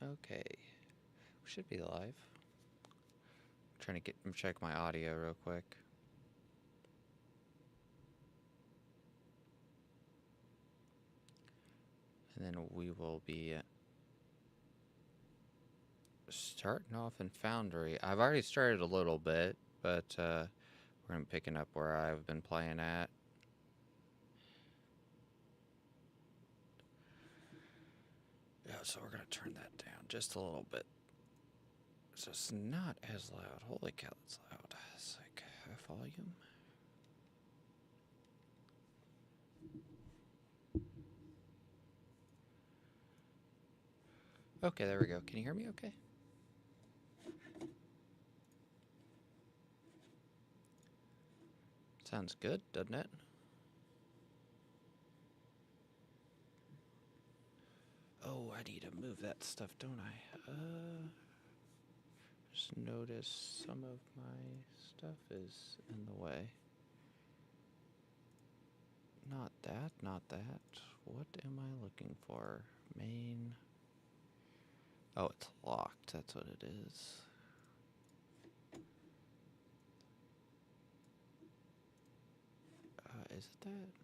Okay, we should be live. I'm trying to check my audio real quick. And then we will be starting off in Foundry. I've already started a little bit, but we're going to be picking up where I've been playing at. Yeah, so we're going to turn that down just a little bit. So it's not as loud. Holy cow, that's loud. It's like volume. Okay, there we go. Can you hear me okay? Sounds good, doesn't it? Oh, I need to move that stuff, don't I? Just notice some of my stuff is in the way. Not that, not that. What am I looking for? Main. Oh, it's locked. That's what it is. Is it that?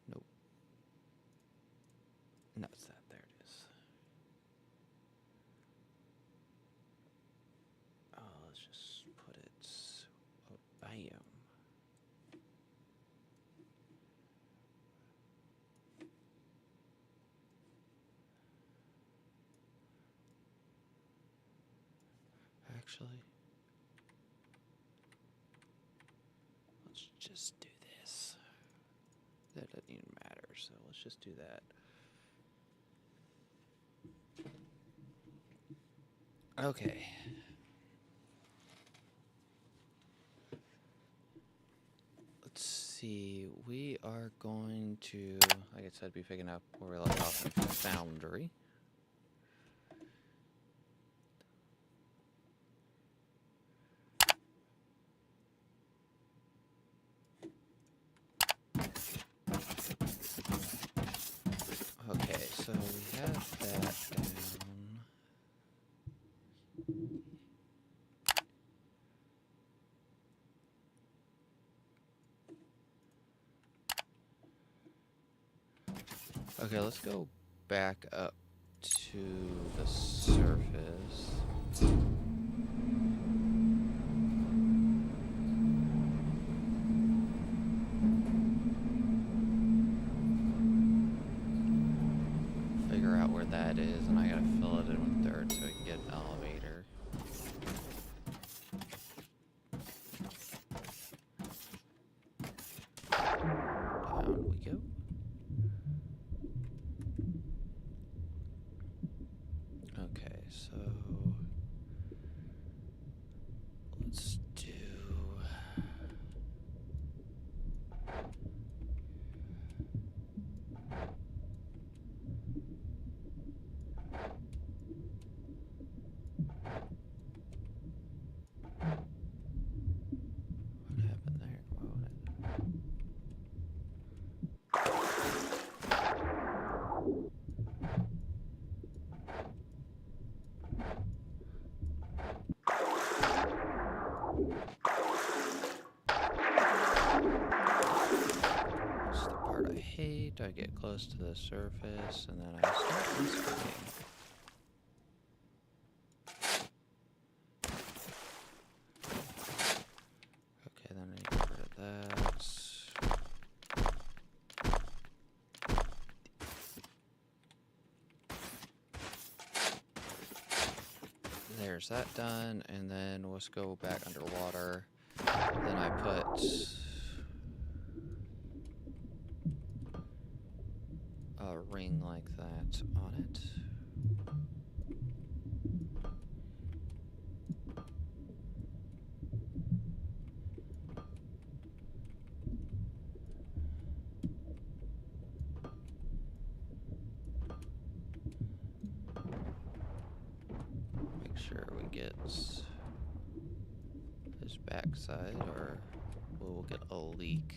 Nope. No, it's that. There it is. Let's just put it. Oh, bam. Actually, let's just do this. That doesn't even matter, so let's just do that. Okay. Let's see. We are going to, like I said, be picking up where we left off in Foundry. Okay, so we have that down. Okay, let's go back up to the surface. Figure out where that is, and I gotta fill it in with dirt so we can get an elevator. Down we go. Okay, so let's do. What happened there? That's the part I hate. I get close to the surface and then I start misclicking. Okay, then I need to get rid of that. There's that done, and then let's go back underwater. Then I put a ring like that on it. Make sure we get his backside, or we'll get a leak.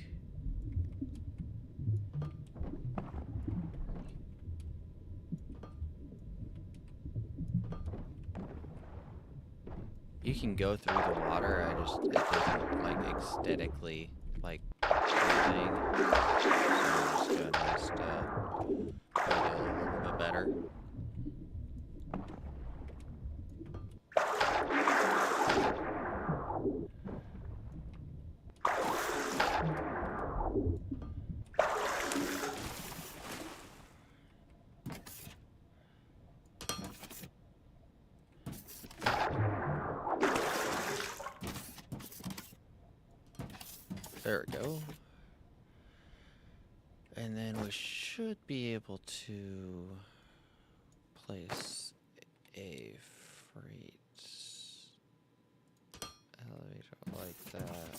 You can go through the water, it doesn't, like, aesthetically, like, pleasing. So I'm just gonna make it a little bit better. There we go. And then we should be able to place a freight elevator like that.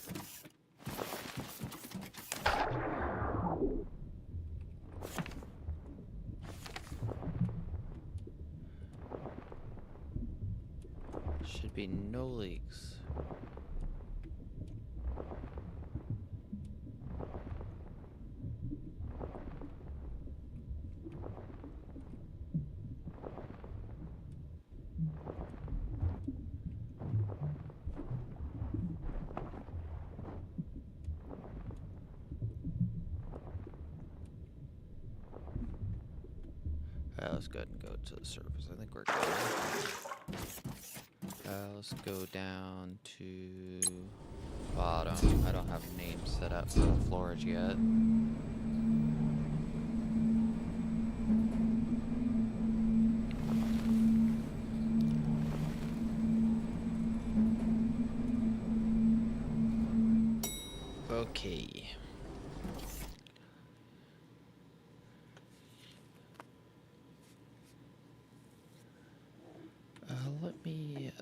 Should be no leaks. Let's go ahead and go to the surface. I think we're good. Let's go down to bottom. I don't have names set up for the floors yet. Okay. Let me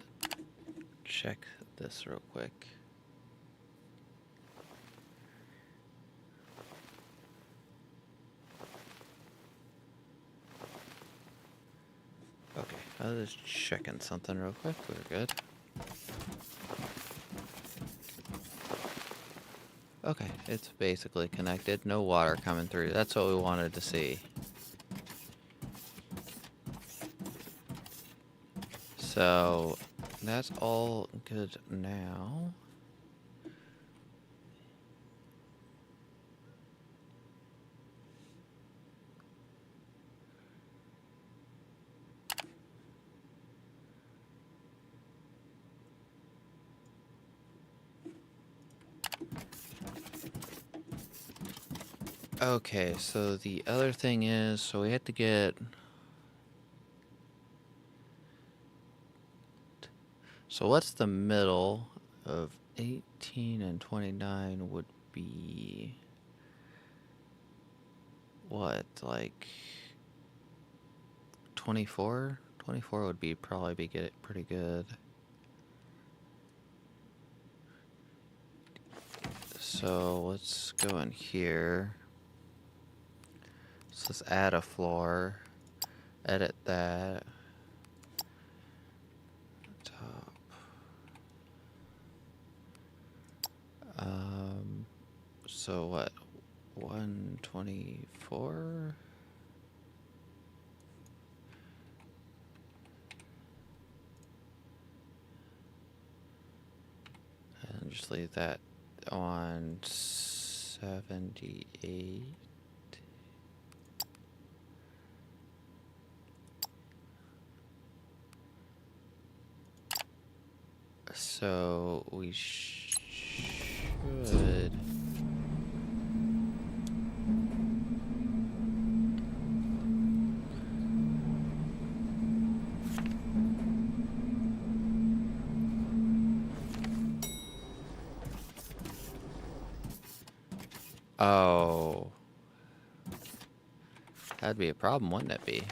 check this real quick. Okay, I was just checking something real quick. We're good. Okay, it's basically connected. No water coming through. That's what we wanted to see. So that's all good now. Okay, so the other thing is, so we had to get... So what's the middle of 18 and 29 would be... What, like... 24? 24 would be probably be pretty good. So let's go in here. So let's add a floor. Edit that. Top. So what? 124? And just leave that on 78. So we should... Oh. That'd be a problem, wouldn't it be?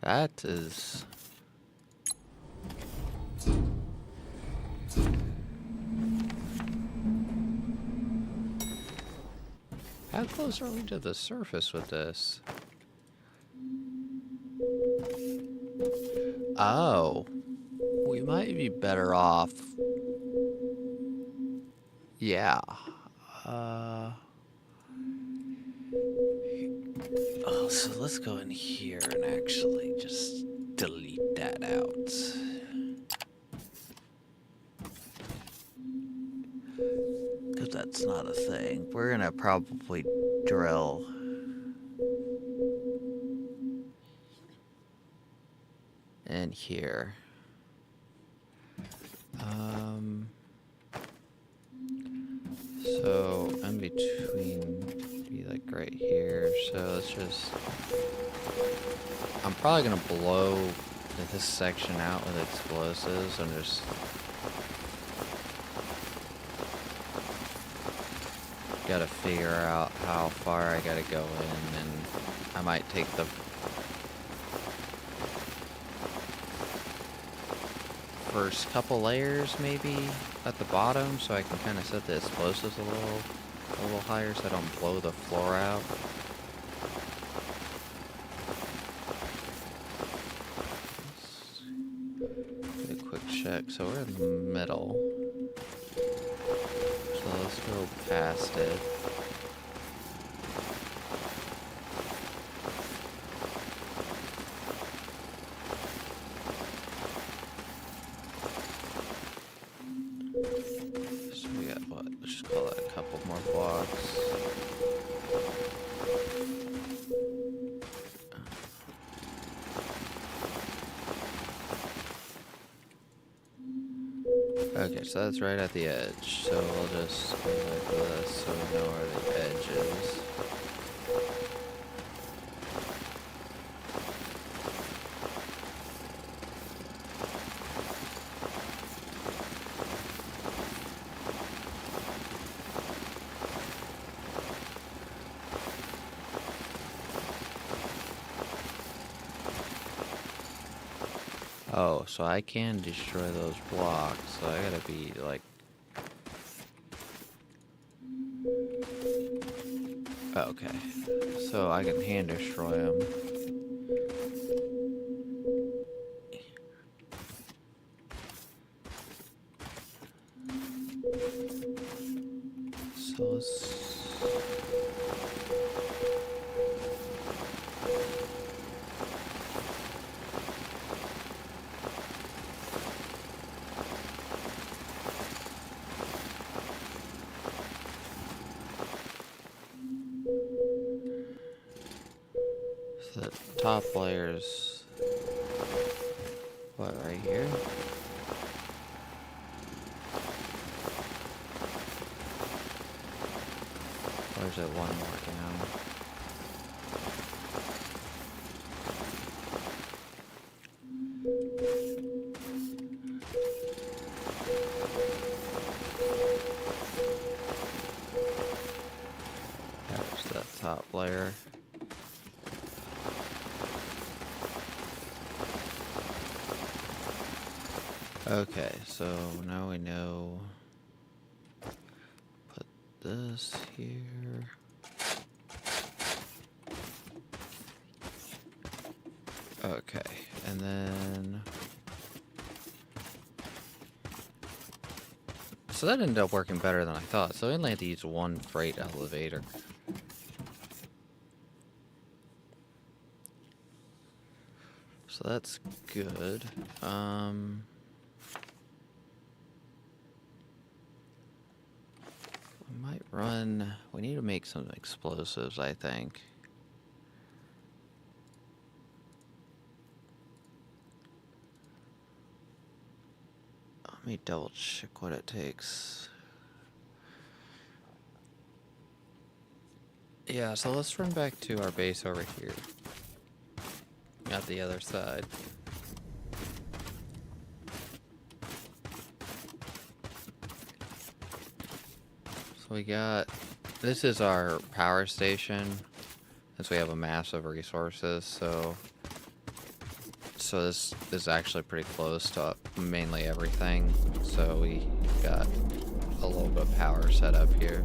That is... How close are we to the surface with this? Oh. We might be better off. Yeah. Oh, so let's go in here and actually just delete that out. Because that's not a thing. We're gonna probably drill in here. So in between, be like right here. So let's just. I'm probably gonna blow this section out with explosives and just. Gotta figure out how far I gotta go in, and I might take the first couple layers maybe at the bottom, so I can kind of set the explosives a little higher, so I don't blow the floor out. Let's do a quick check. So we're in the middle. So let's go past it. So we got what? Let's just call it a couple more blocks. Okay, so that's right at the edge. So we'll just go like this so we know where the edge is. Oh, so I can destroy those blocks, so I gotta be like... Okay, so I can hand destroy them. So let's... So the top layers, what, right here? Or is it one more down? There's that top layer. Okay, so now we know. Put this here. Okay, and then... So that ended up working better than I thought. So I only had to use one freight elevator. So that's good. Might run... We need to make some explosives, I think. Let me double check what it takes. Yeah, so let's run back to our base over here. Not the other side. So we got... This is our power station. Since we have a massive resources, so this is actually pretty close to mainly everything. So we got a little bit of power set up here.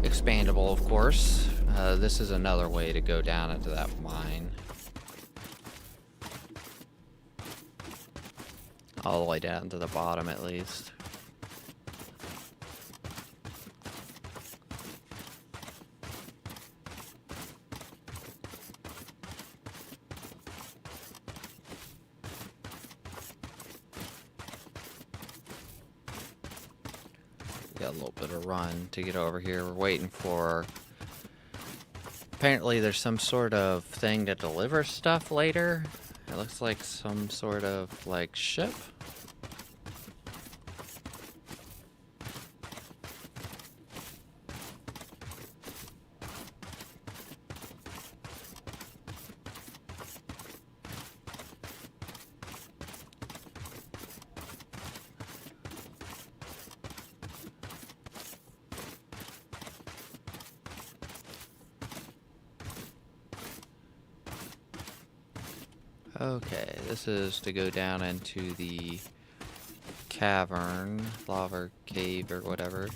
Expandable, of course. This is another way to go down into that mine. All the way down to the bottom, at least. Got a little bit of run to get over here. We're waiting for... Apparently there's some sort of thing to deliver stuff later. It looks like some sort of, like, ship. Okay, this is to go down into the cavern, lava cave or whatever.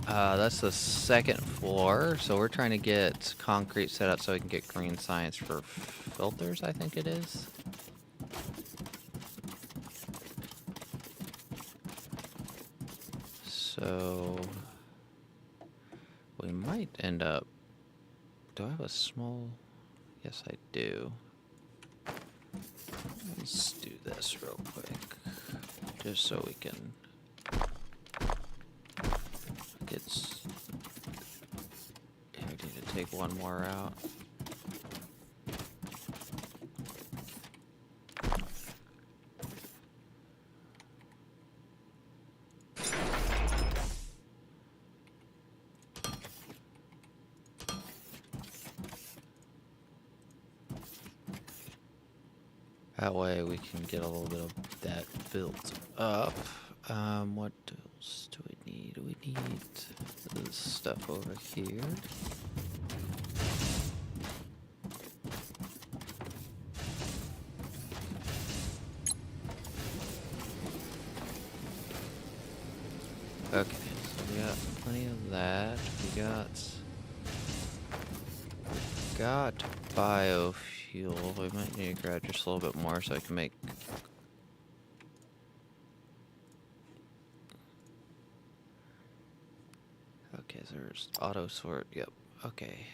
That's the second floor, so we're trying to get concrete set up so we can get green science for filters, I think it is. So we might end up... Do I have a small... Yes, I do. Let's do this real quick. Just so we can get... Yeah, we need to take one more out. That way we can get a little bit of that built up. What else do we need? We need this stuff over here. Okay, so we got plenty of that. We got biofuel. We might need to grab just a little bit more so I can make... Okay, so there's auto sort. Yep. Okay.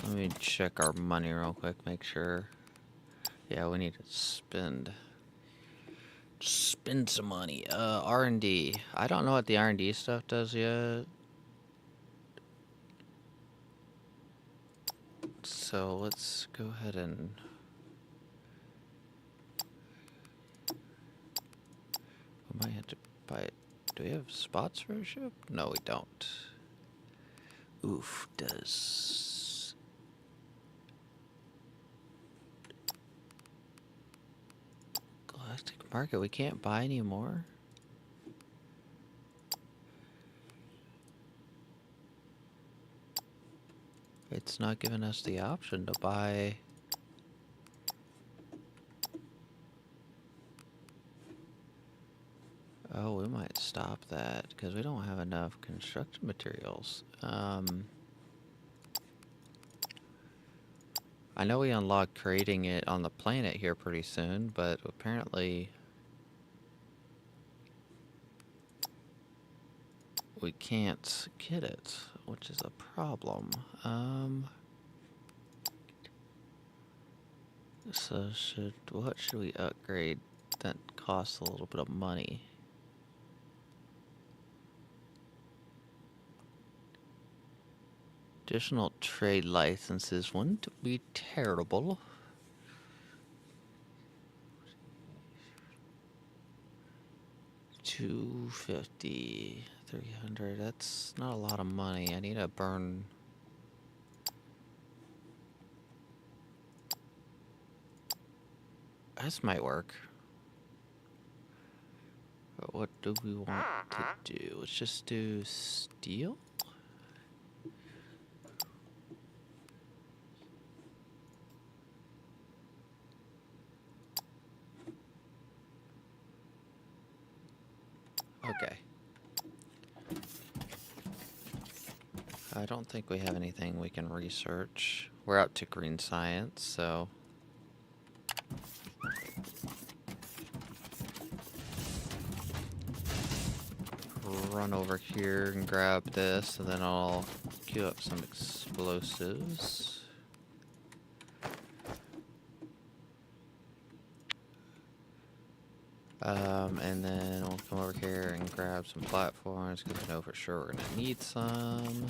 Let me check our money real quick. Make sure. Yeah, we need to spend some money. R&D. I don't know what the R&D stuff does yet. So let's go ahead and... We might have to buy it. Do we have spots for a ship? No, we don't. Oof, does... Galactic Market, we can't buy anymore? It's not giving us the option to buy... Oh, we might stop that because we don't have enough construction materials. I know we unlocked creating it on the planet here pretty soon, but apparently we can't get it, which is a problem. So what should we upgrade that costs a little bit of money? Additional trade licenses wouldn't be terrible. $250, $300. That's not a lot of money. I need to burn. This might work. But what do we want to do? Let's just do steel. Okay. I don't think we have anything we can research. We're up to green science, so... Run over here and grab this, and then I'll queue up some explosives. And then we'll come over here and grab some platforms because I know for sure we're gonna need some.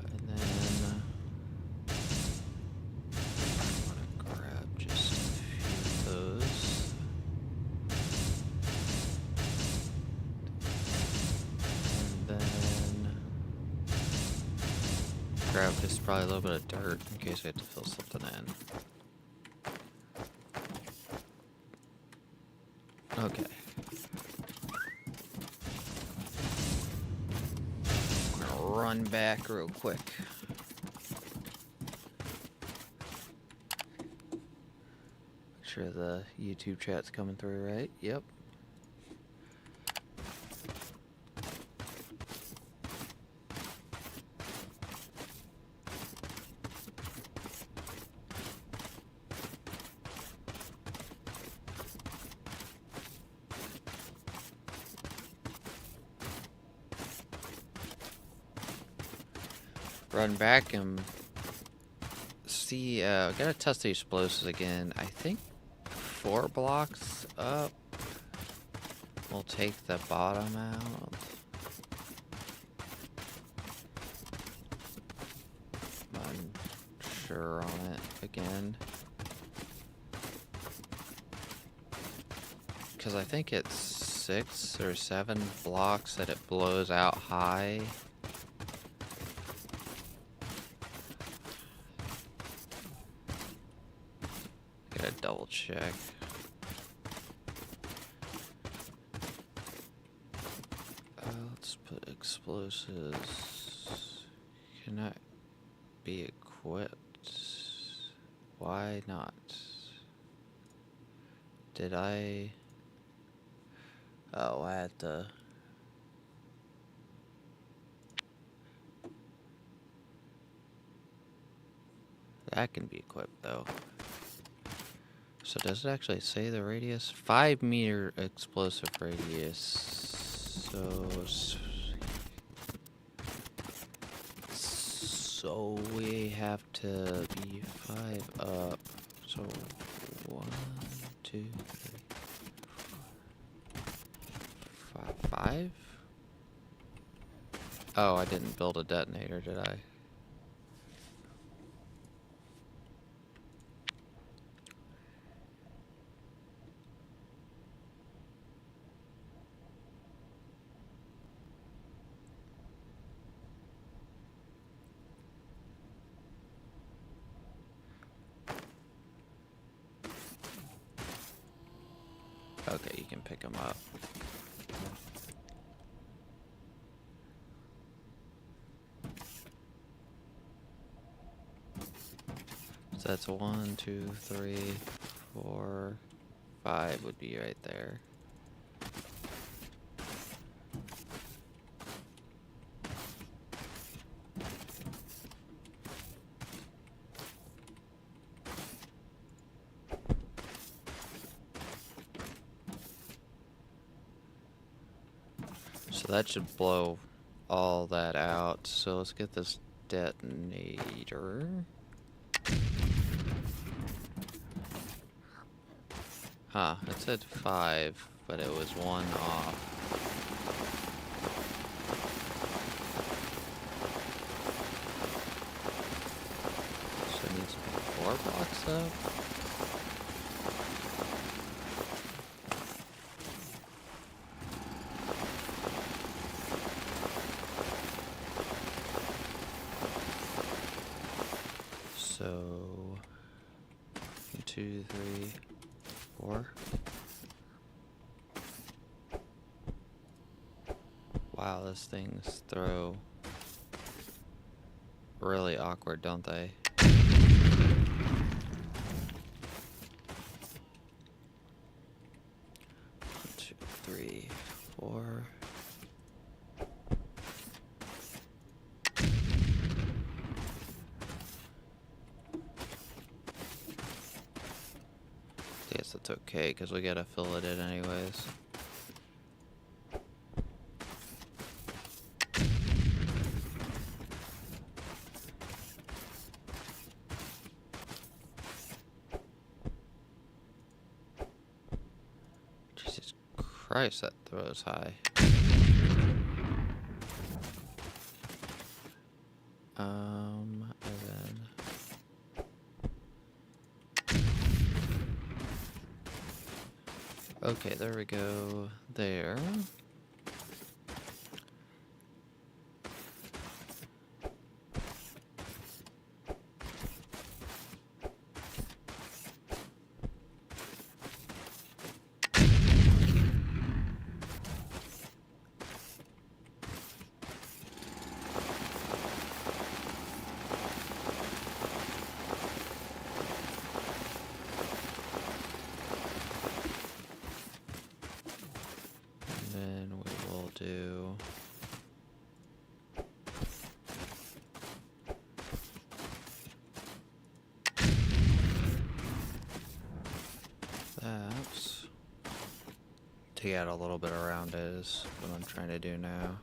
And then I want to grab just a few of those. And then grab just probably a little bit of dirt in case I have to fill something in. Okay. I'm gonna run back real quick. Make sure the YouTube chat's coming through right. Yep. Run back and see, gotta test the explosives again. I think 4 blocks up will take the bottom out. I'm sure on it again. Because I think it's 6 or 7 blocks that it blows out high. Gotta double check. Let's put explosives. Cannot be equipped. Why not? Did I? Oh, I had to. That can be equipped though. So does it actually say the radius? 5 meter explosive radius. So we have to be 5 up. So 1, 2, 3, 4, 5. Oh, I didn't build a detonator, did I? Okay, you can pick them up. So that's 1, 2, 3, 4, 5 would be right there. So that should blow all that out. So let's get this detonator. Huh, it said 5, but it was 1 off. So it needs to be 4 blocks up. So 2, 3, 4. Wow, those things throw really awkward, don't they? 1, 2, 3, 4. Guess that's okay, because we gotta fill it in anyways. Christ, that throws high. And then... Okay, there we go. There. Do that. To get a little bit around it is what I'm trying to do now.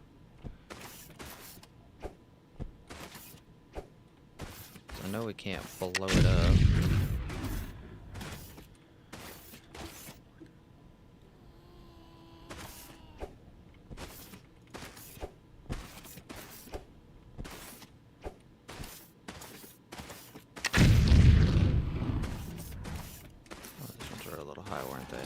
I know we can't blow it up. Weren't they?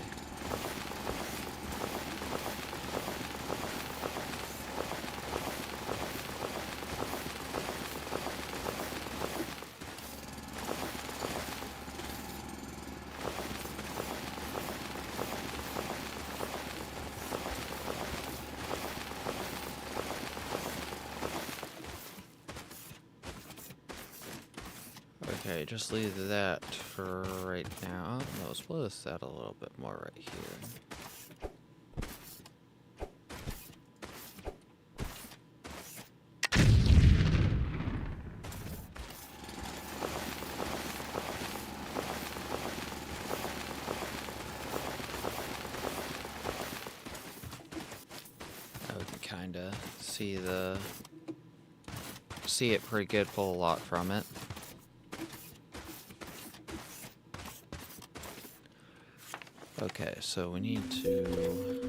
Okay, just leave that for right now. No, split this out a little bit more right here. Now we can kind of see it pretty good, pull a lot from it. Okay, so we need to...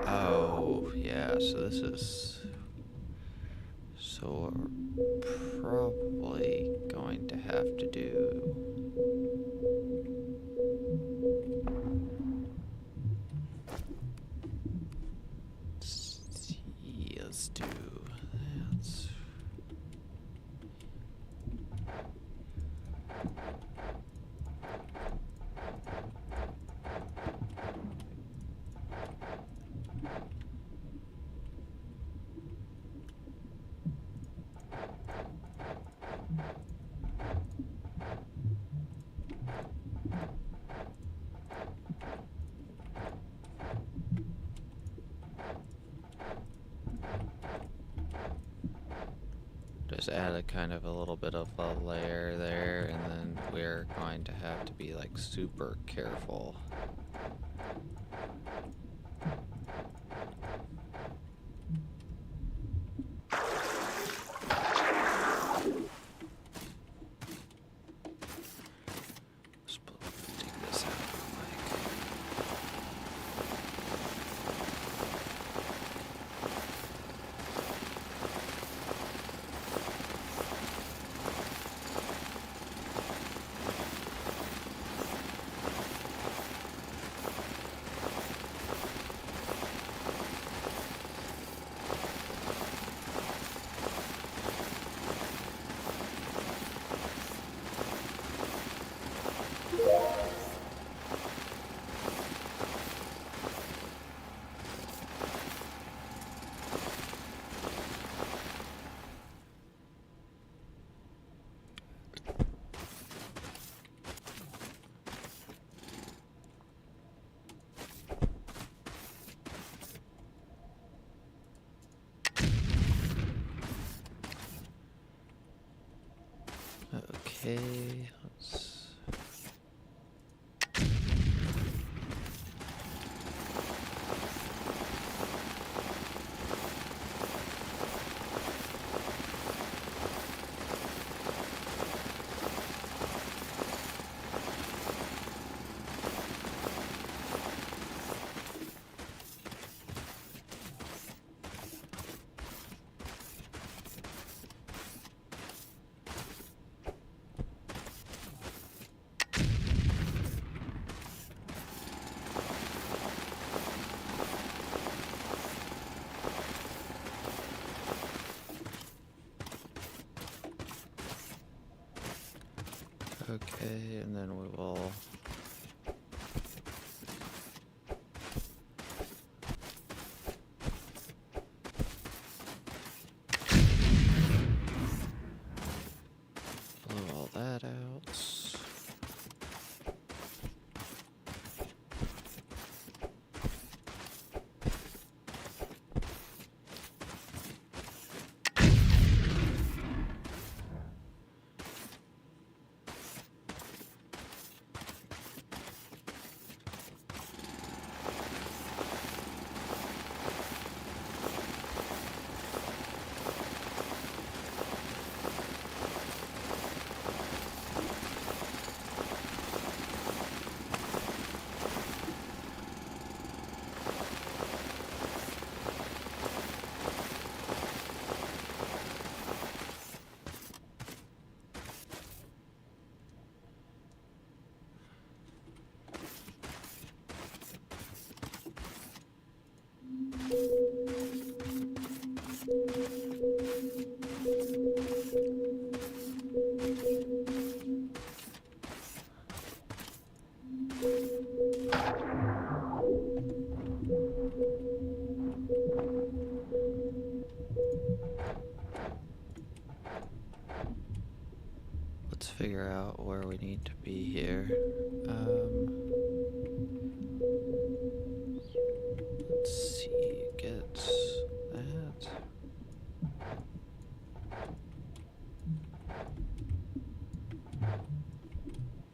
Oh, yeah, so this is... So we're probably going to have to do... Let's do that. Just add a kind of a little bit of a layer there, and then we're going to have to be like super careful. Take this out of the mic. Okay, let's... Okay, and then we will blow all that out. Let's figure out where we need to be here. Let's see, get that.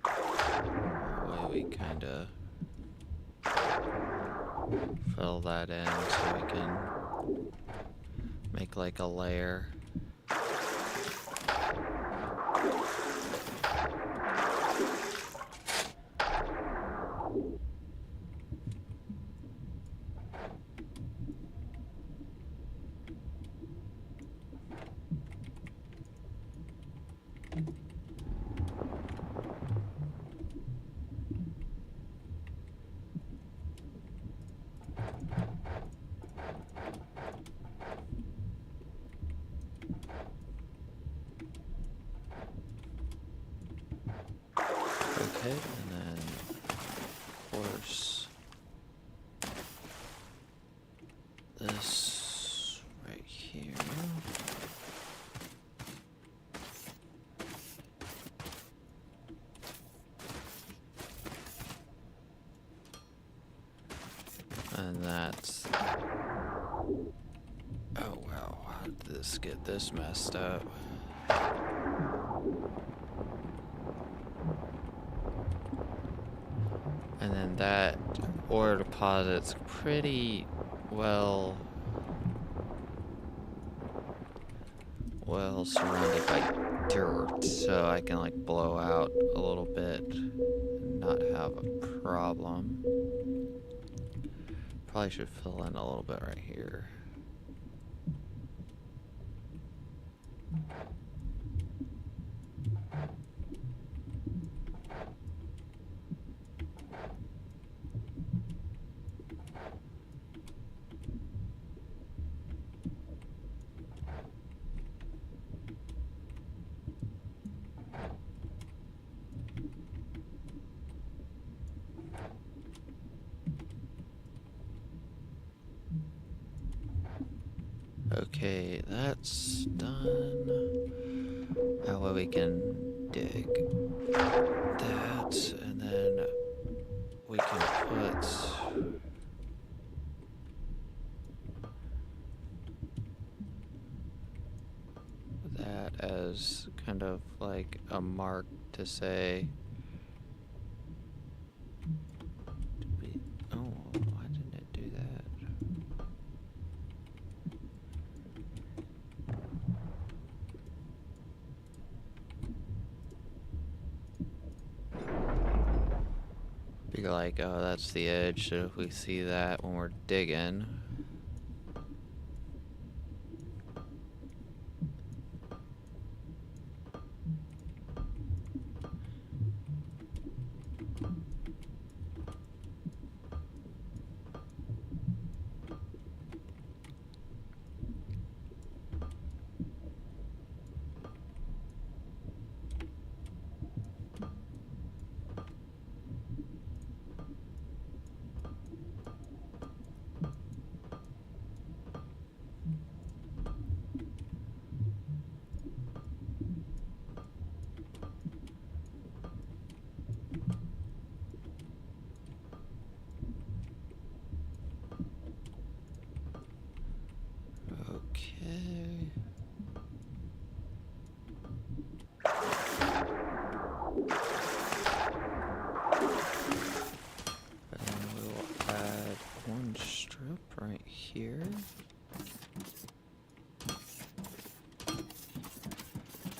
That way we kind of fill that in so we can make like a layer. Okay, and then, of course, this right here. And that's... Oh wow, how did this get this messed up? And then that ore deposit's pretty well surrounded by dirt, so I can like blow out a little bit and not have a problem. Probably should fill in a little bit right here. Okay, that's done. That way we can dig that, and then we can put that as kind of like a mark to say, oh, why didn't it do that? Be like, oh, that's the edge, so if we see that when we're digging,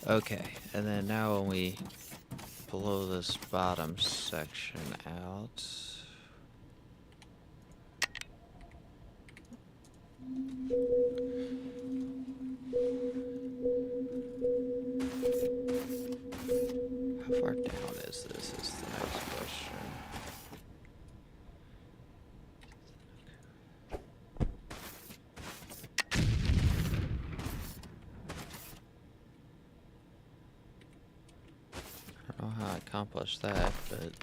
Okay, and then now when we blow this bottom section out, how far down is this is the next question. I don't know how I accomplished that, but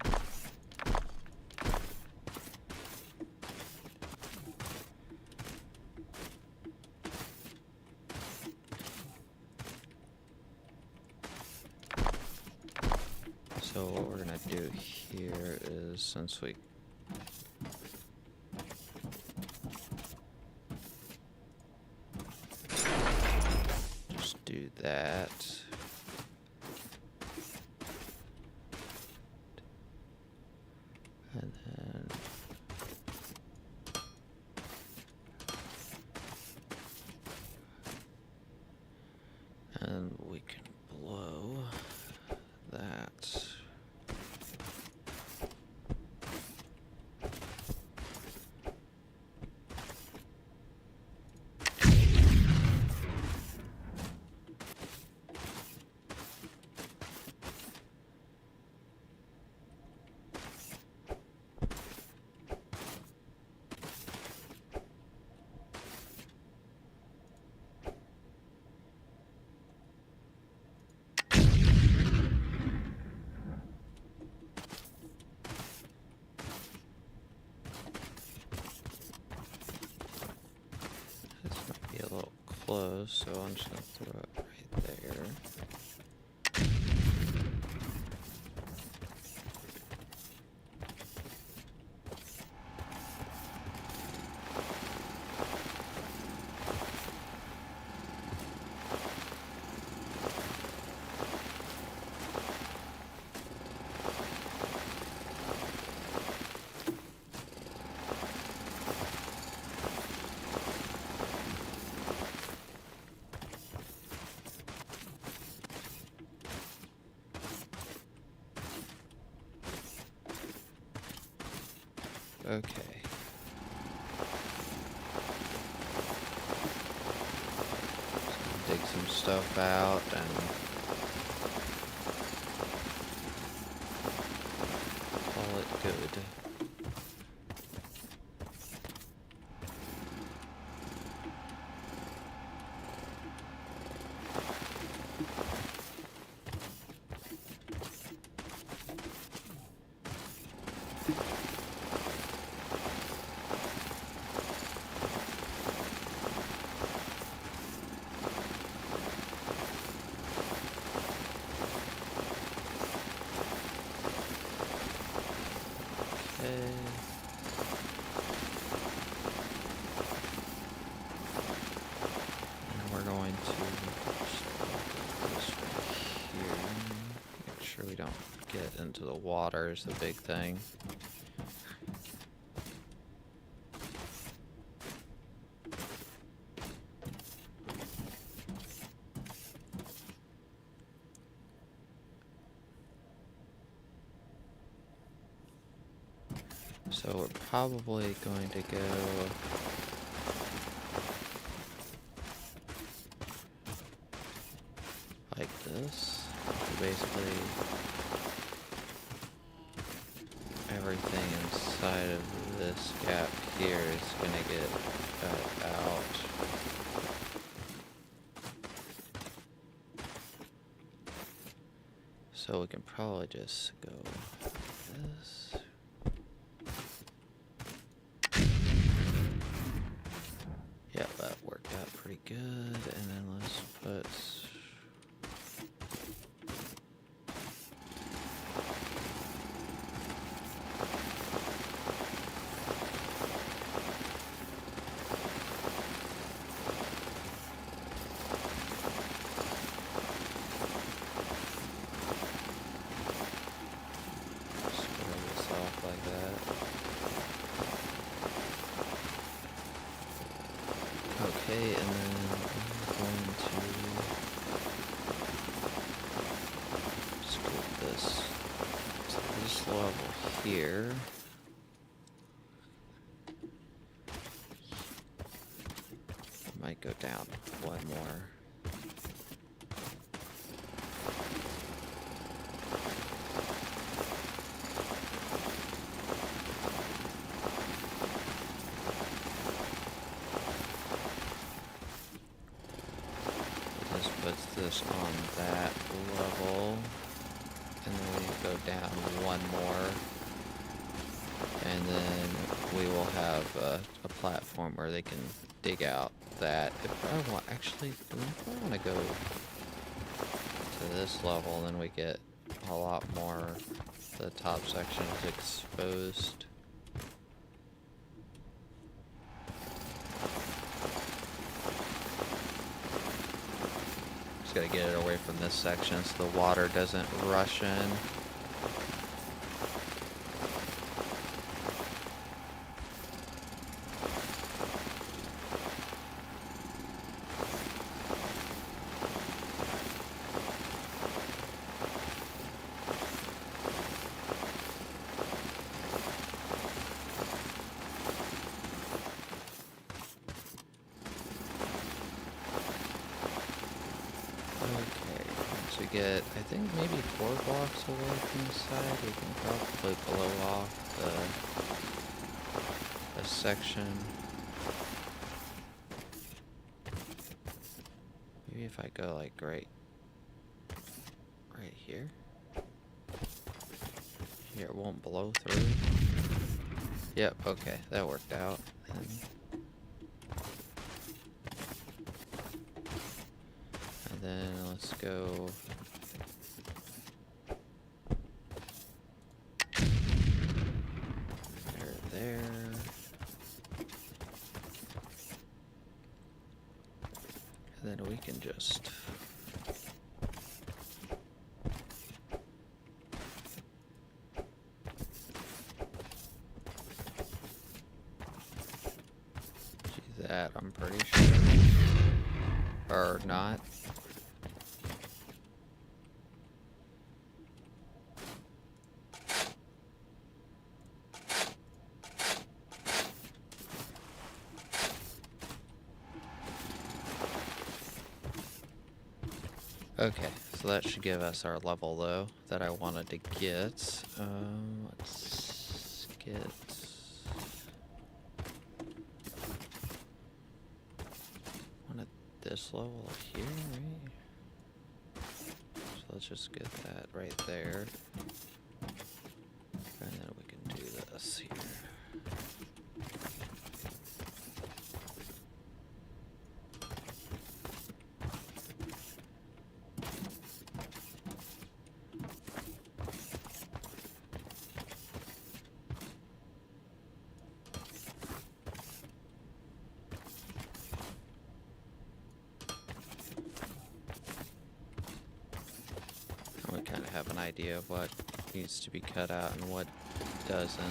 so what we're gonna do here is, since we just do that, and then we can blow that. Close, so I'm just gonna throw it right there. Okay. Dig some stuff out and call it good. And we're going to just put this right here. Make sure we don't get into the water is the big thing. So we're probably going to go like this. So basically, everything inside of this gap here is going to get cut out. So we can probably just go like this. Yeah, that worked out pretty good. And then let's put square this off like that. Okay, and then I'm going to here. Might go down one more. This puts this on that level, and then we go down one more, and then we will have a platform where they can dig out that. If I want, actually, if I want to go to this level, then we get a lot more. The top section is exposed. Just gotta get it away from this section so the water doesn't rush in. We get, I think, maybe 4 blocks away from the side. We can probably blow off the section. Maybe if I go like right here. Here, it won't blow through. Yep, okay, that worked out. And then let's go. There. And then we can just do that, I'm pretty sure. Or not. Okay, so that should give us our level, though, that I wanted to get. Let's get... wanted this level here, right? So let's just get that right there. And then we can do this here. We kind of have an idea of what needs to be cut out and what doesn't.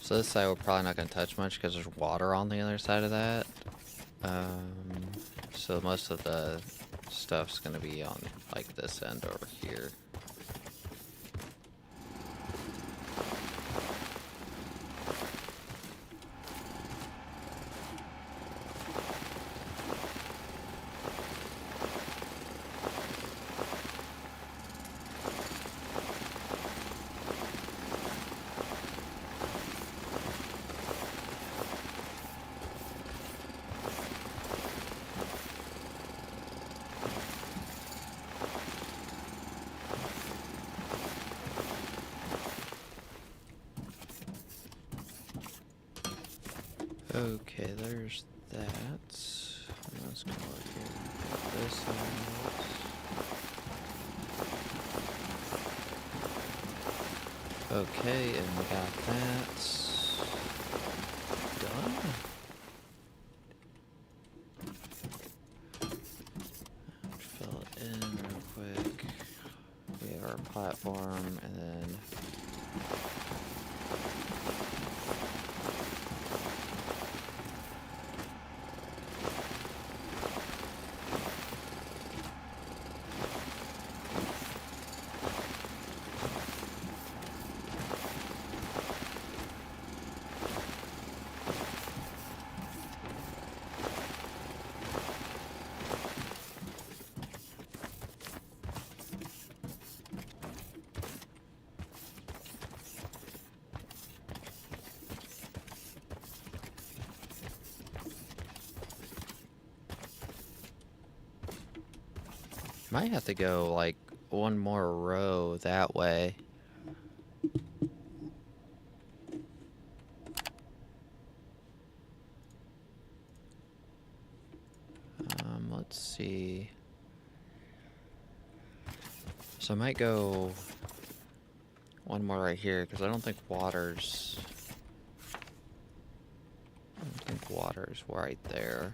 So this side we're probably not going to touch much because there's water on the other side of that. So most of the stuff's going to be on like this end over here. Okay, there's that. Let's go over here and get this out. Okay, and we got that done. Fill it in real quick. We have our platform, and then might have to go like one more row that way. Let's see. So I might go one more right here because I don't think water's right there.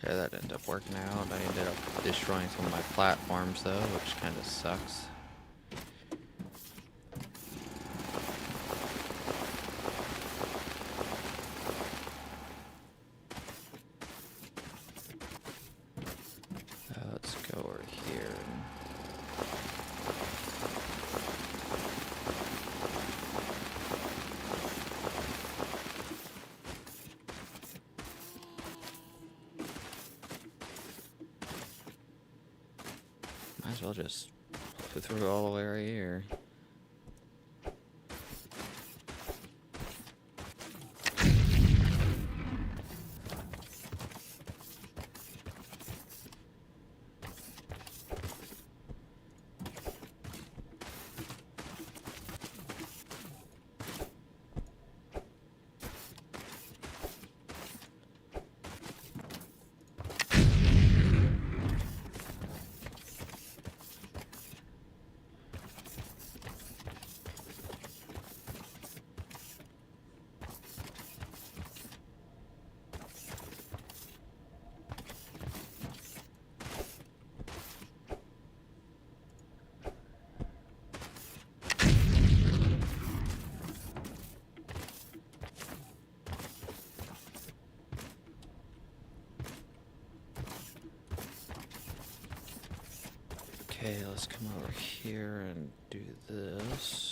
Okay, that ended up working out. I ended up destroying some of my platforms though, which kind of sucks. Let's go over here. Might as well just put through all the way right here. Okay, let's come over here and do this.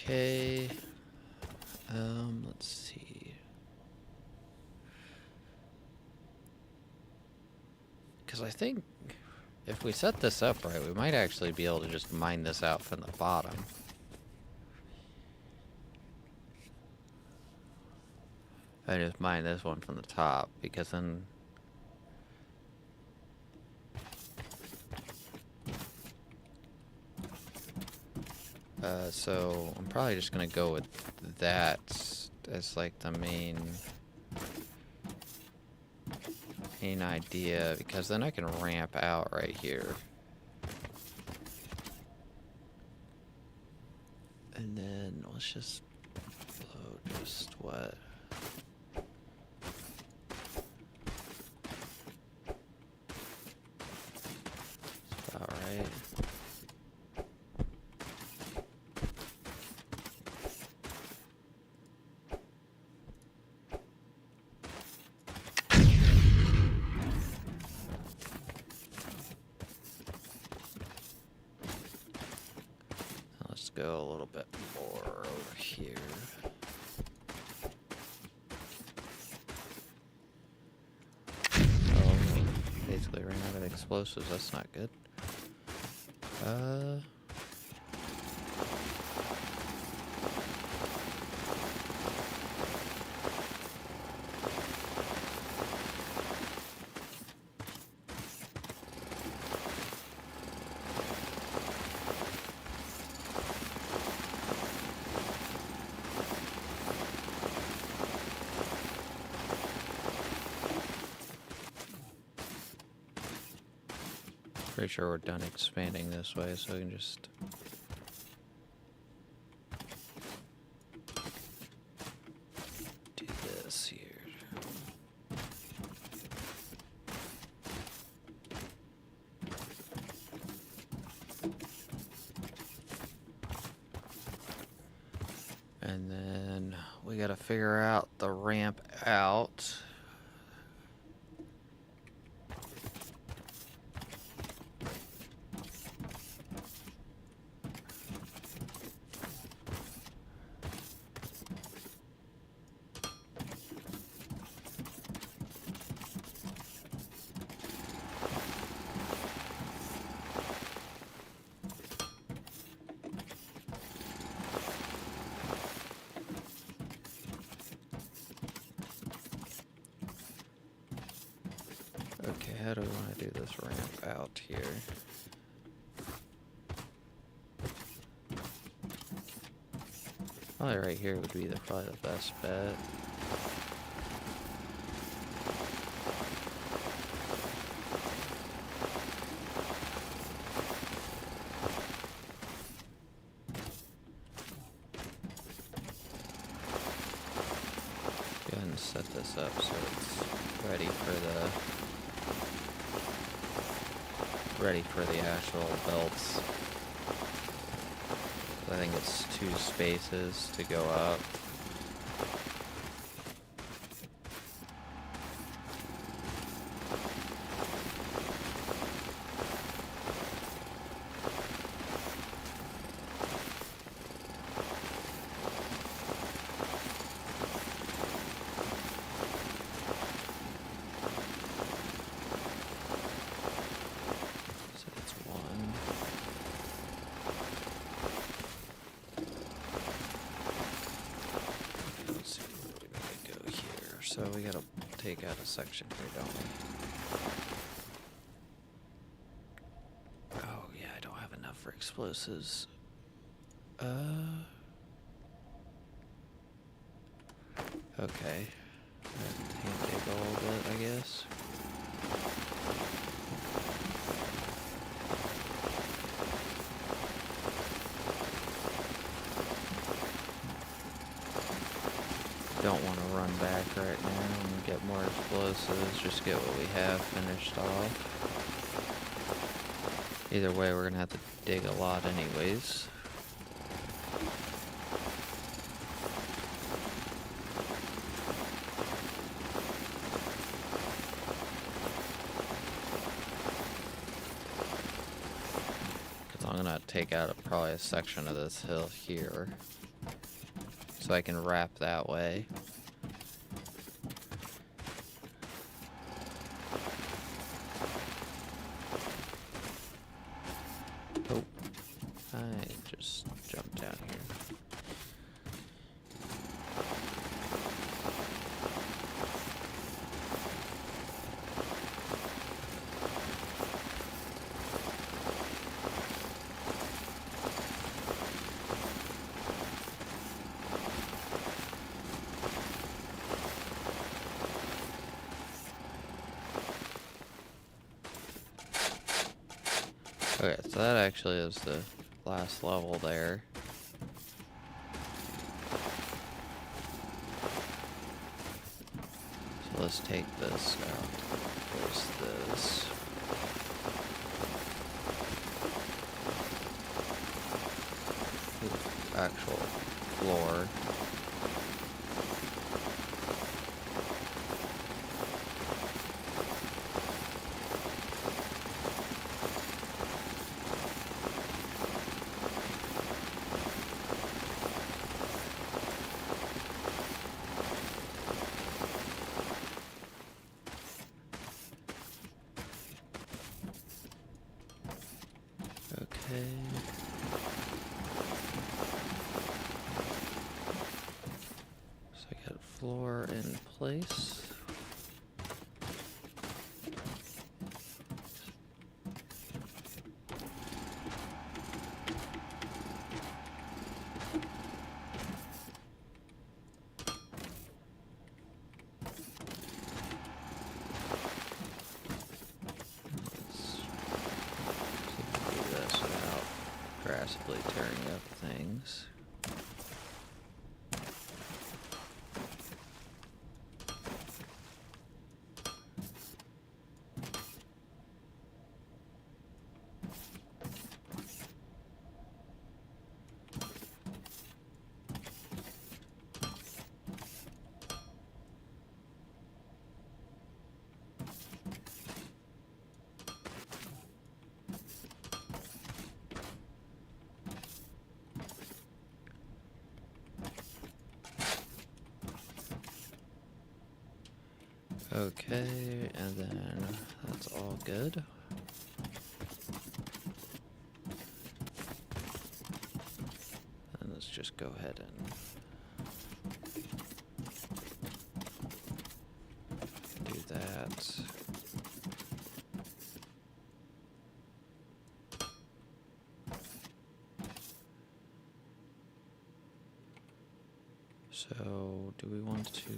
Okay, let's see. Because I think if we set this up right, we might actually be able to just mine this out from the bottom. I just mine this one from the top, because then... so I'm probably just gonna go with that as like the main idea, because then I can ramp out right here. And then let's just blow just what? That's about right. go a little bit more over here. Oh, basically ran out of explosives. That's not good. Pretty sure we're done expanding this way, so we can just... do this here. And then we gotta figure out the ramp out. Okay, how do we want to do this ramp out here? Probably right here would be probably the best bet. Go ahead and set this up so it's ready for the actual belts. I think it's 2 spaces to go up. So we gotta take out a section here, don't we? Oh yeah, I don't have enough for explosives. Okay. Hand dig a little bit, I guess. Don't want to run back right now and get more explosives, just get what we have finished off. Either way, we're going to have to dig a lot anyways. Because I'm going to take out probably a section of this hill here, so I can wrap that way. Oh, I just jumped down here. Okay, so that actually is the last level there. So let's take this out. There's this. Actual floor. floor in place. Drastically tearing up things. Okay, and then that's all good. And let's just go ahead and do that. So, do we want to...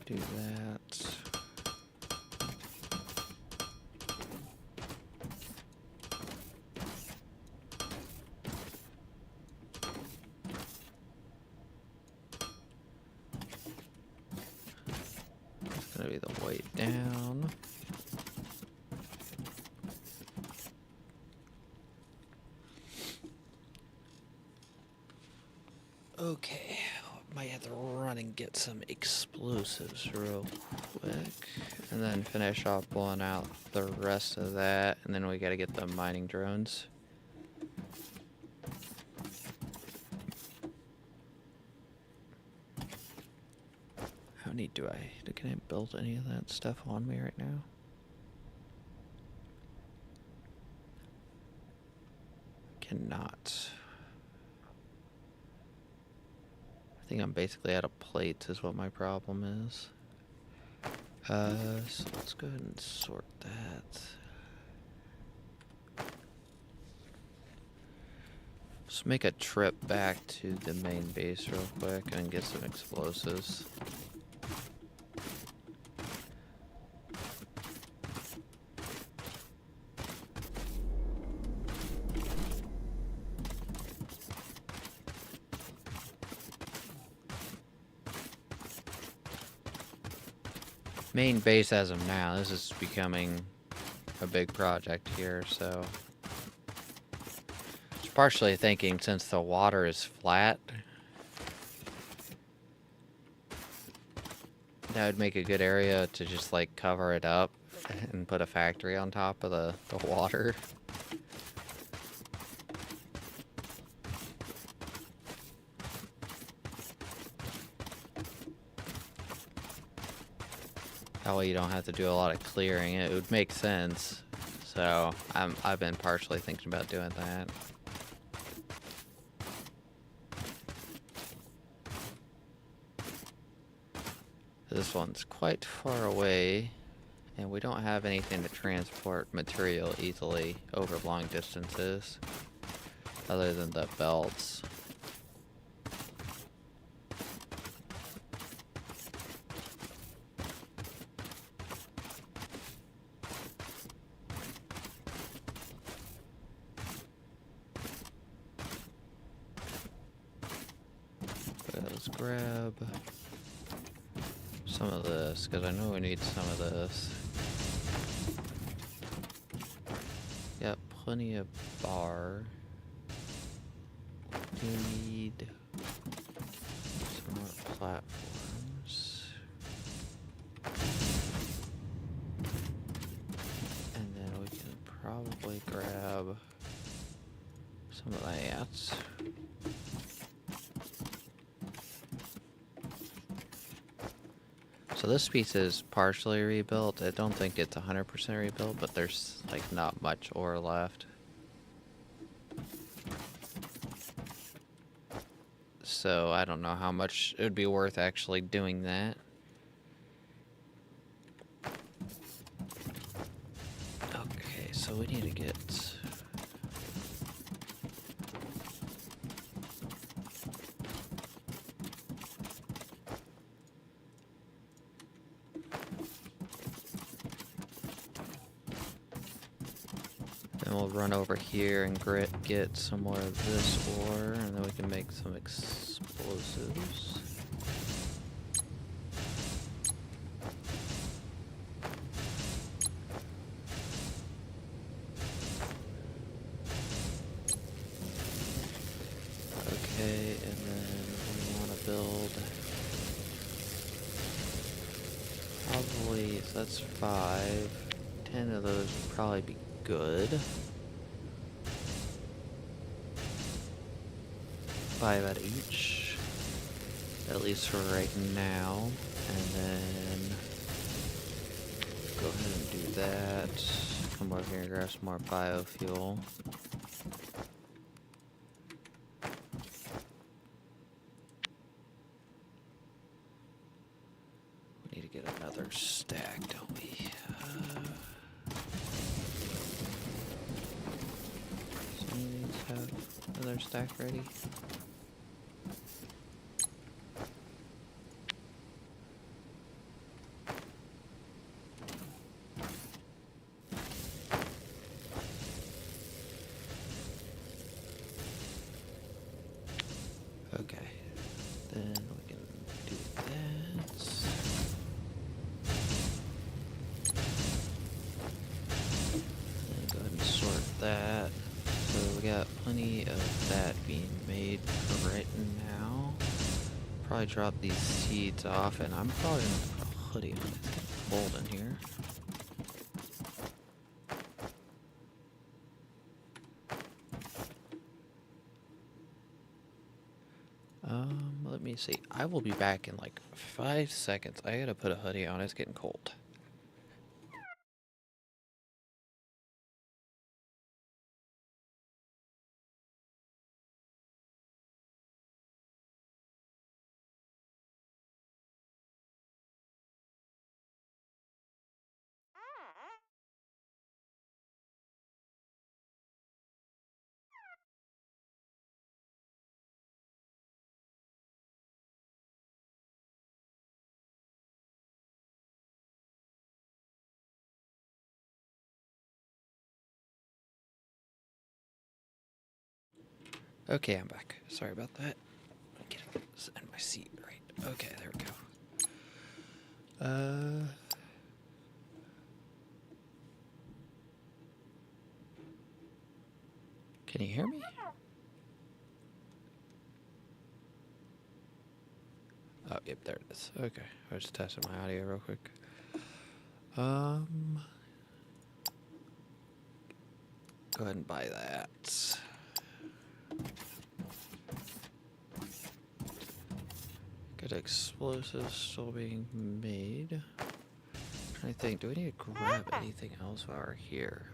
do that. It's gonna be the weight down. Okay, might have to run and get some explosives real quick, and then finish off blowing out the rest of that, and then we gotta get the mining drones. How neat can I build any of that stuff on me right now? Cannot. I think I'm basically out of plates is what my problem is. So let's go ahead and sort that. Let's make a trip back to the main base real quick and get some explosives. Main base as of now, this is becoming a big project here, so just partially thinking since the water is flat, that would make a good area to just like cover it up and put a factory on top of the water. That way you don't have to do a lot of clearing. It would make sense. So I've been partially thinking about doing that. This one's quite far away, and we don't have anything to transport material easily over long distances, other than the belts. Let's grab some of this, because I know we need some of this. Got plenty of bar. We need some more platforms. And then we can probably grab some of that. So this piece is partially rebuilt. I don't think it's 100% rebuilt, but there's like not much ore left. So I don't know how much it would be worth actually doing that. Okay, so we need to get... Then we'll run over here and get some more of this ore, and then we can make some explosives. Okay, and then we want to build... Probably, so that's 5. 10 of those would probably be good. 5 at each, at least for right now, and then go ahead and do that. Come over here and grab some more biofuel. We need to get another stack, don't we? Some of these have another stack ready. Okay, then we can do that. And go ahead and sort that. So we got plenty of that being made for right now. Probably drop these seeds off, and I'm probably gonna put a hoodie on. It's getting cold in here. Let me see. I will be back in like 5 seconds. I gotta put a hoodie on. It's getting cold. Okay, I'm back. Sorry about that. Get this in my seat right. Okay, there we go. Can you hear me? Oh, yep, there it is. Okay, I was just testing my audio real quick. Go ahead and buy that. Good explosives still being made. I'm trying to think, do we need to grab anything else while we're here?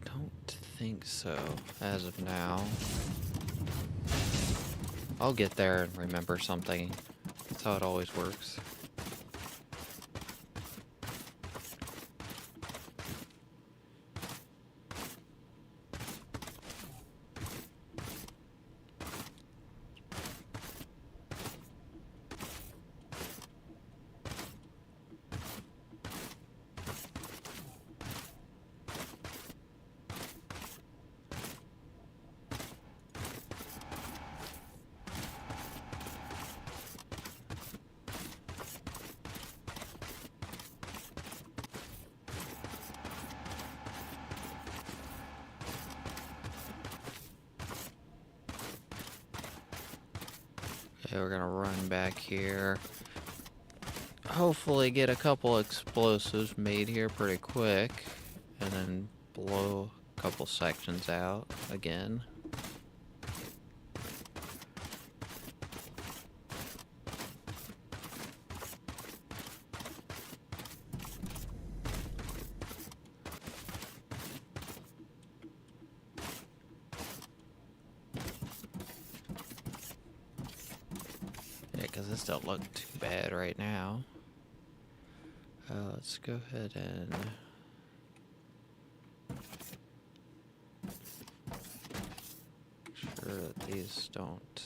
Don't think so, as of now. I'll get there and remember something. That's how it always works. Okay, we're gonna run back here. Hopefully get a couple explosives made here pretty quick. And then blow a couple sections out again. Yeah, because this don't look too bad right now. Let's go ahead and make sure that these don't.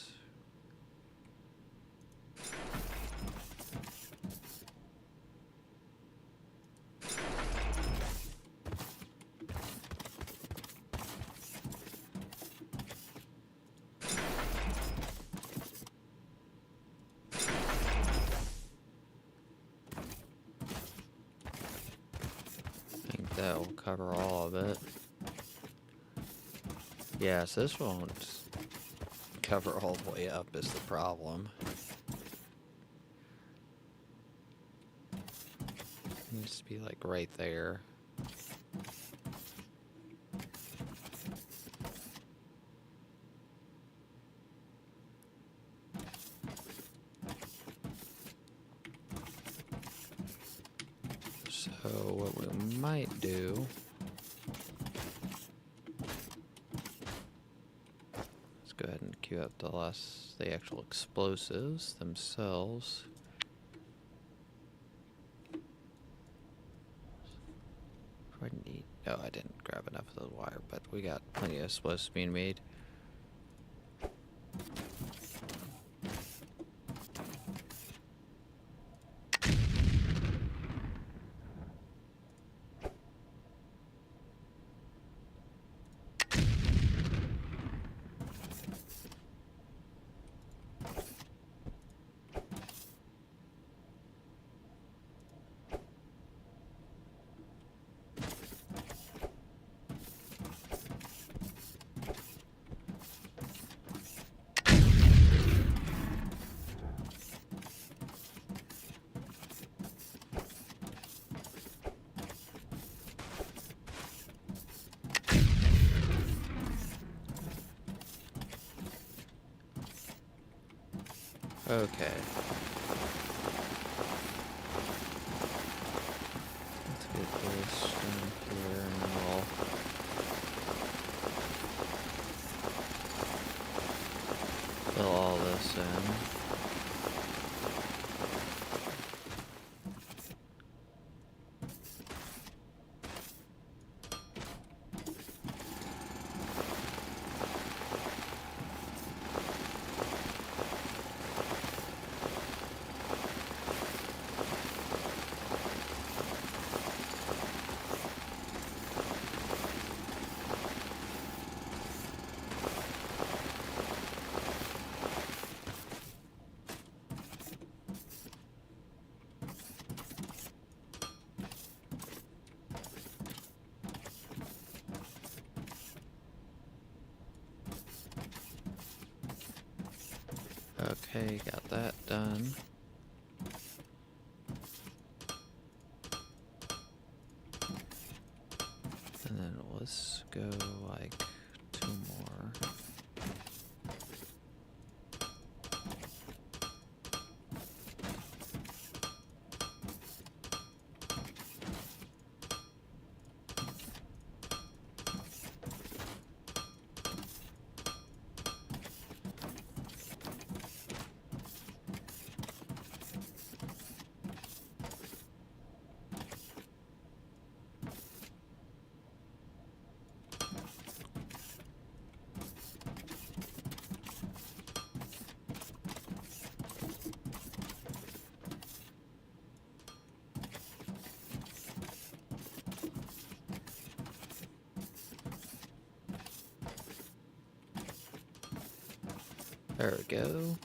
I think that will cover all of it. Yes, this won't cover all the way up is the problem. It needs to be like right there. So what we might do, let's go ahead and queue up the actual explosives themselves. I need, oh, I didn't grab enough of the wire, but we got plenty of explosives being made. Okay. Let's get this down here and then we'll fill all this in. Okay, got that done. And then let's go like 2 more. There we go.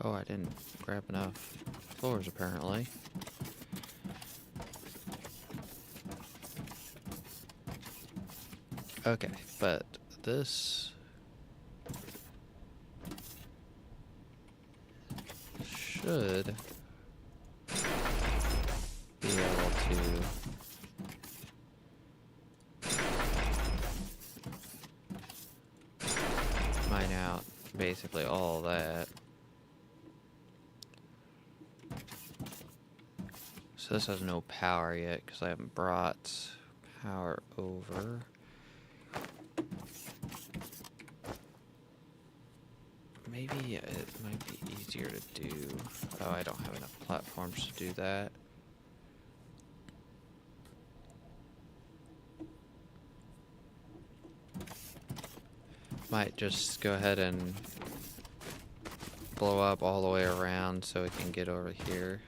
Oh, I didn't grab enough floors apparently. Okay, but this should be able to mine out basically all that. So this has no power yet because I haven't brought power over. Maybe it might be easier to do. Oh, I don't have enough platforms to do that. Might just go ahead and blow up all the way around so we can get over here.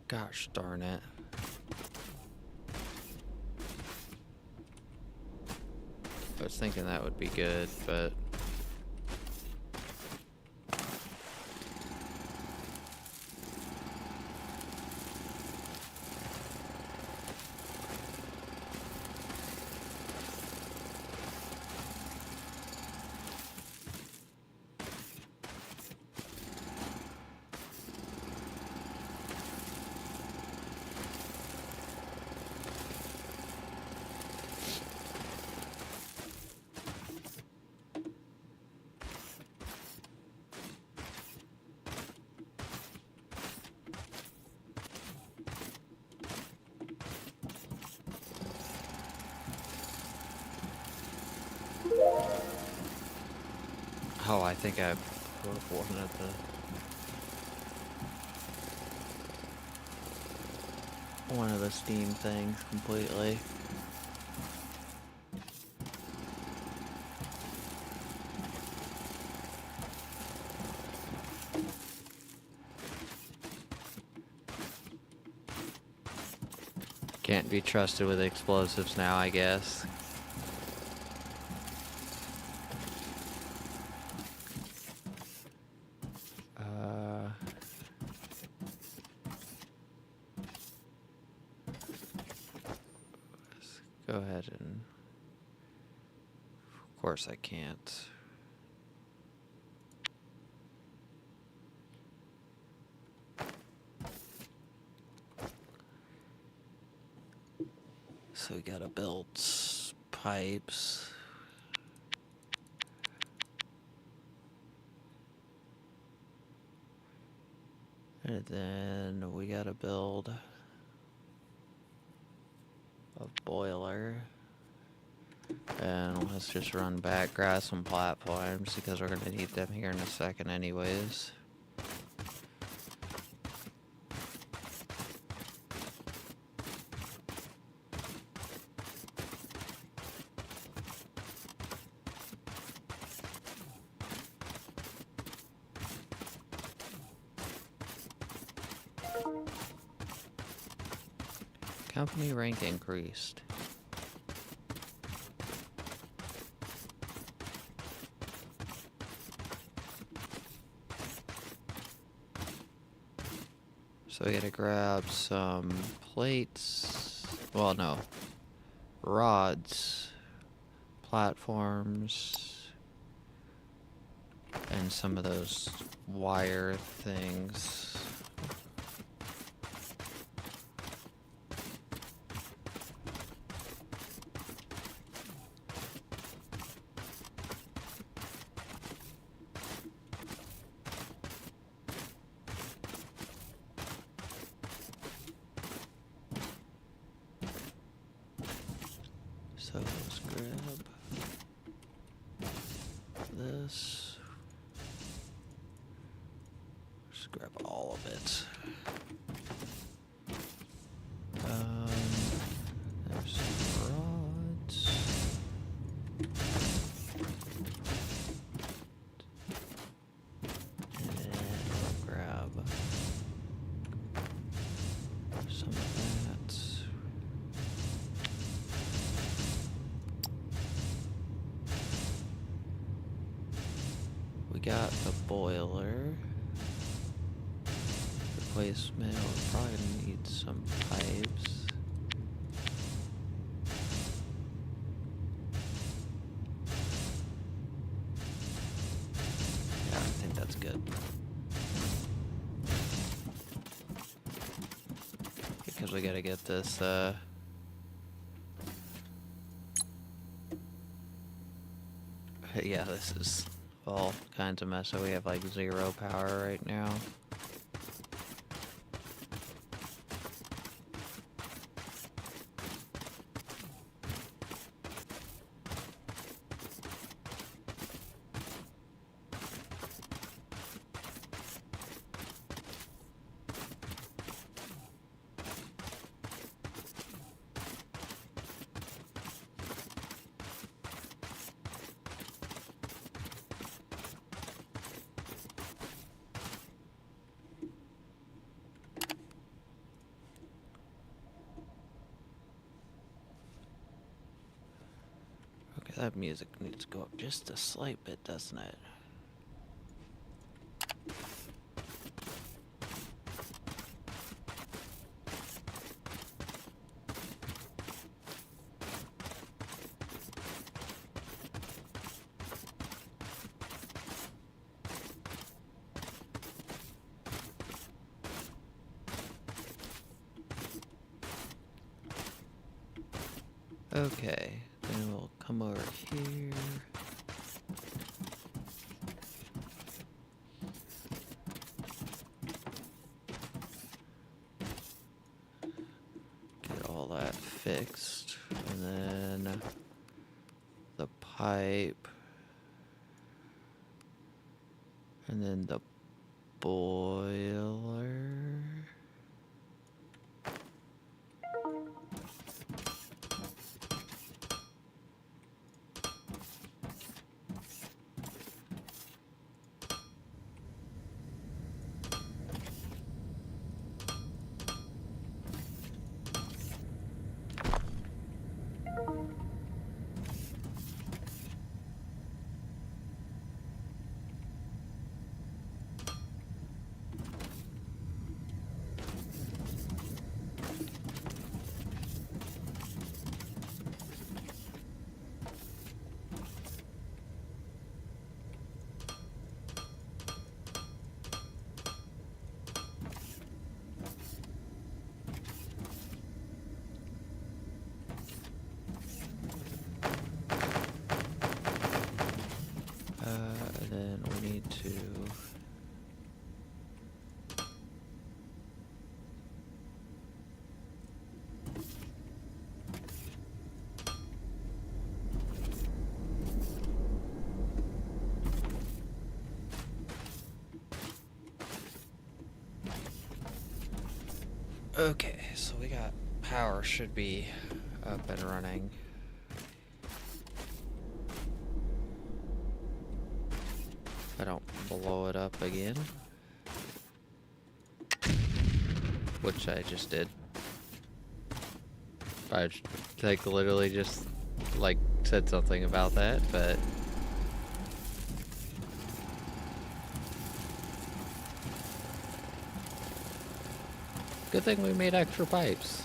Gosh darn it. I was thinking that would be good, but oh, I think I put one of the Steam things completely. Can't be trusted with explosives now, I guess. Let's go ahead and... Of course I can't. So we gotta build pipes. And then we gotta build a boiler. And let's just run back, grab some platforms because we're gonna need them here in a second anyways. Company rank increased. So we gotta grab some plates. Well, no. Rods, platforms, and some of those wire things. So let's grab this. Just grab all of it. There's some rods. And then we'll grab some of that. We got the boiler. Replacement, we'll probably need some pipes. Yeah, I think that's good. Because we gotta get this, yeah, this is all kinds of mess. So we have like 0 power right now. That music needs to go up just a slight bit, doesn't it? Okay, then we'll come over here. Get all that fixed, and then the pipe, and then the boiler. Then we need to okay, so we got power should be up and running. If I don't blow it up again, which I just did. I like literally just like said something about that, but good thing we made extra pipes.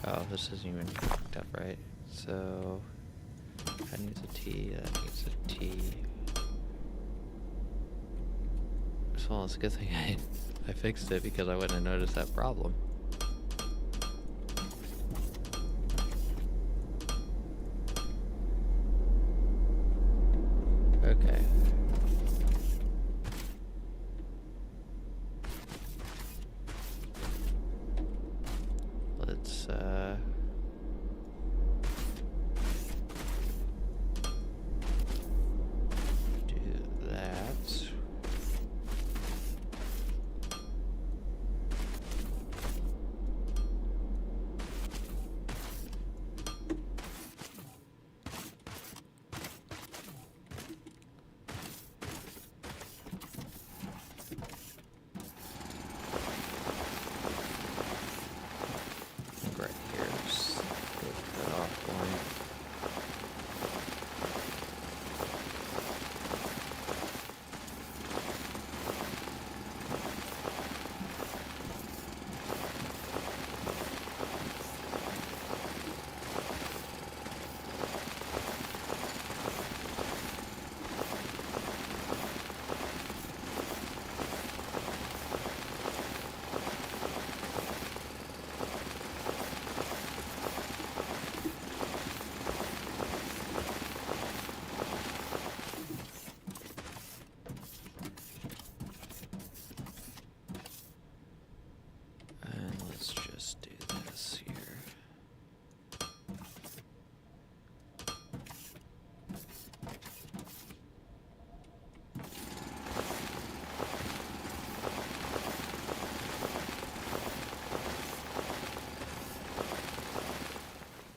Oh, this isn't even hooked up right. So that needs a T, that needs a T. Well, it's a good thing I fixed it because I wouldn't have noticed that problem. Okay. Let's do that. Right here, just go cut off point. And let's just do this here.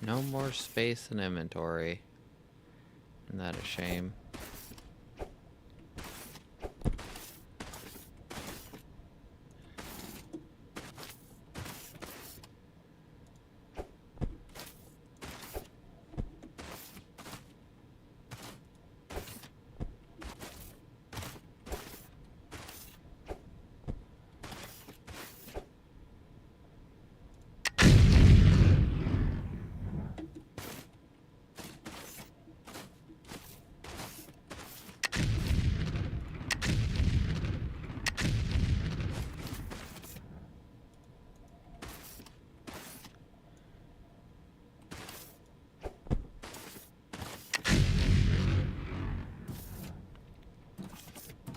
No more space in inventory. Isn't that a shame?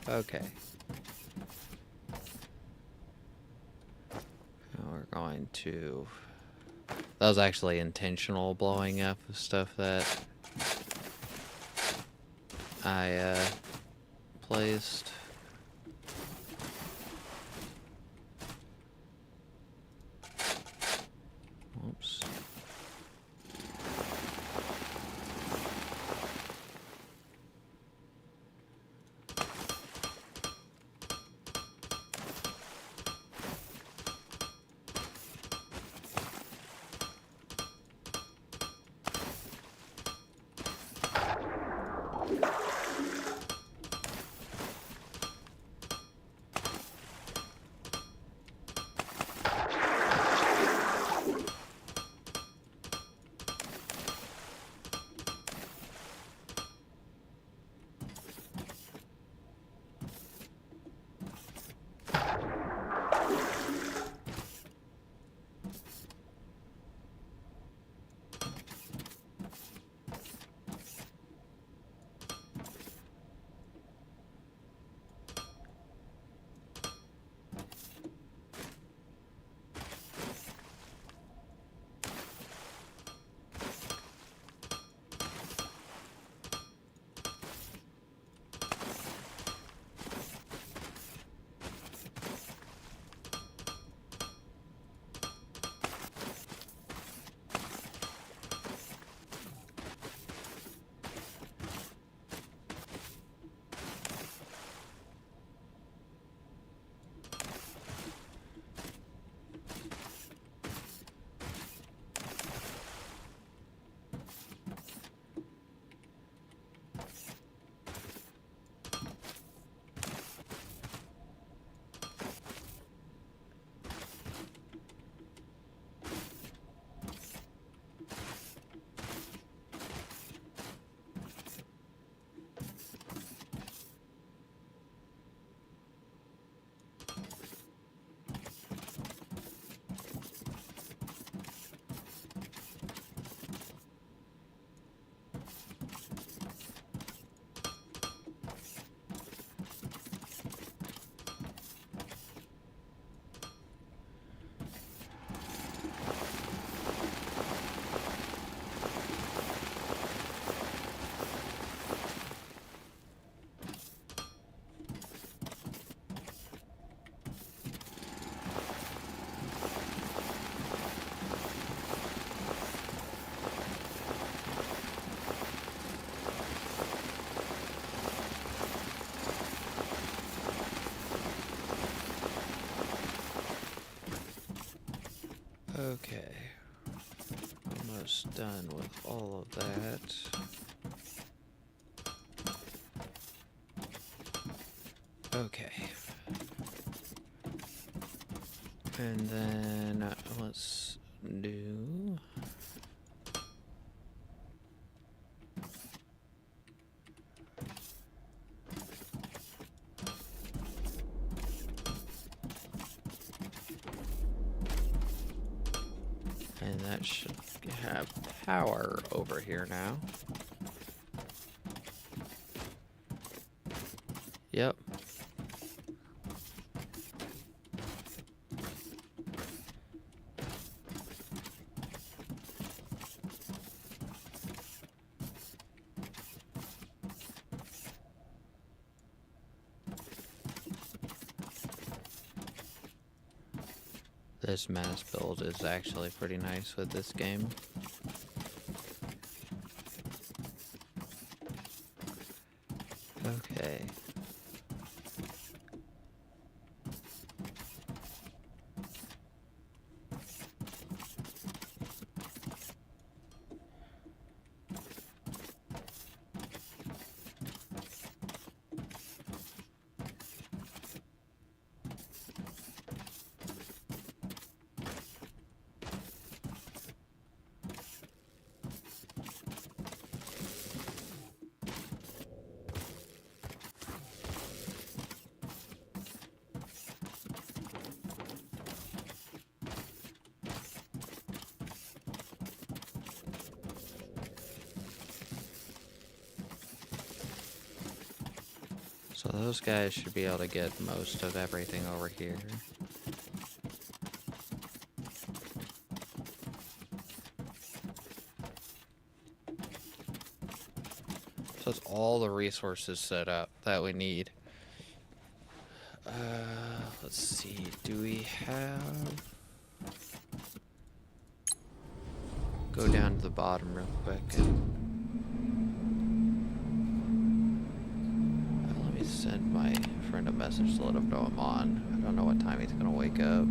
Okay. Now we're going to... That was actually intentional blowing up of stuff that I placed. Oops. almost done with all of that. Okay. And then let's do... And that should have power over here now. Yep. This mass build is actually pretty nice with this game. Okay. So those guys should be able to get most of everything over here. So it's all the resources set up that we need. Let's see, do we have... Go down to the bottom real quick and... let me send my friend a message to let him know I'm on. I don't know what time he's gonna wake up.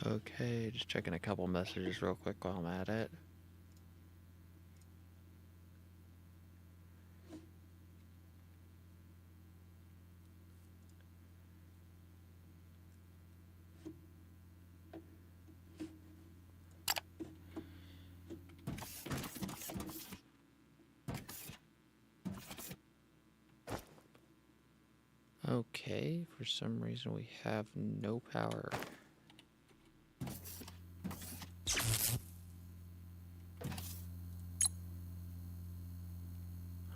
Okay, just checking a couple messages real quick while I'm at it. Okay, for some reason we have no power.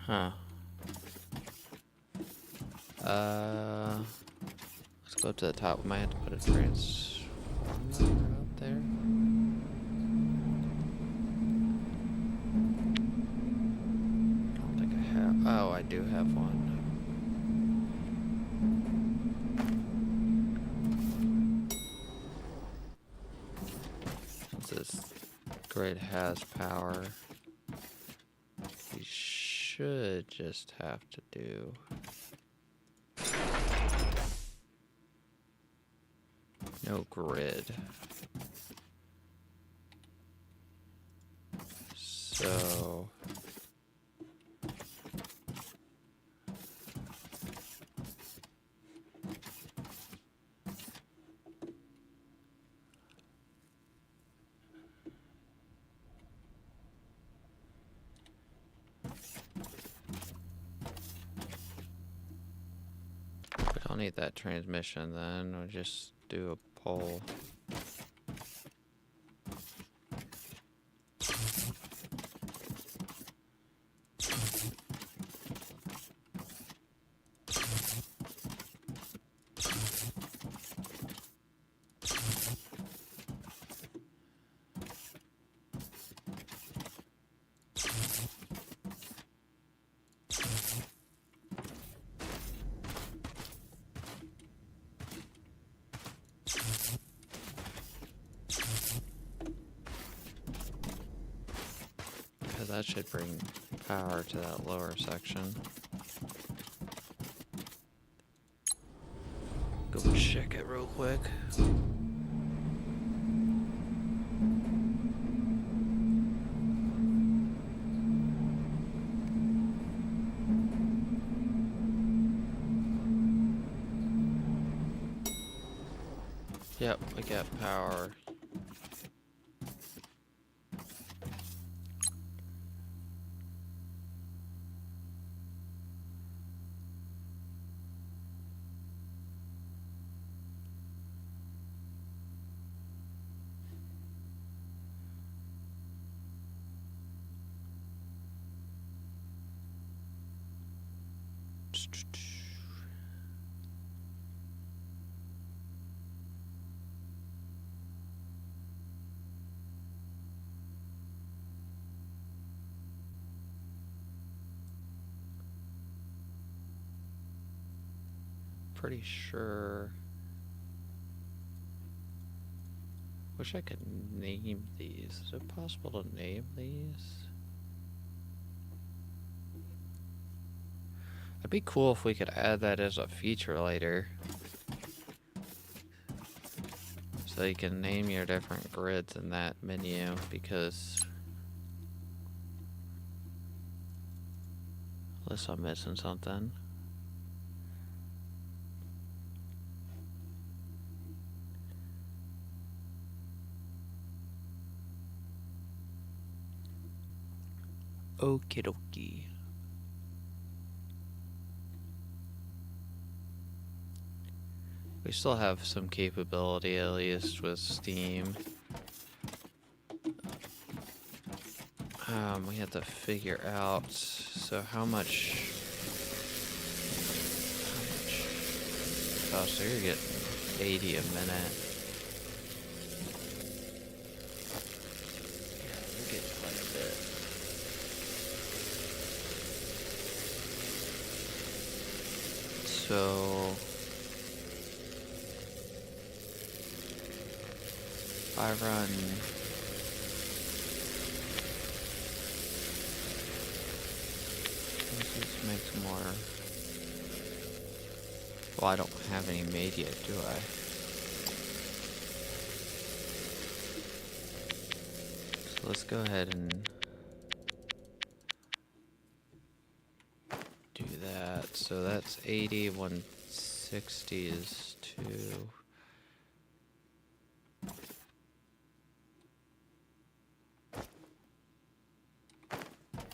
Huh. Let's go to the top. We might have to put a transformer out there. I don't think I have. Oh, I do have one. Since this grid has power, we should just have to do no grid. So we don't need that transmission then, we'll just do a pole. that should bring power to that lower section. Go check it real quick. Yep, we got power. Pretty sure. Wish I could name these. Is it possible to name these? It'd be cool if we could add that as a feature later. So you can name your different grids in that menu, because unless I'm missing something. Okie dokie. We still have some capability, at least with Steam. We have to figure out, so how much oh, so you're getting 80 a minute. Yeah, we're getting quite a bit. So I run this makes more. Well, I don't have any made yet, do I? So let's go ahead and do that. So that's 80, 160 is 2.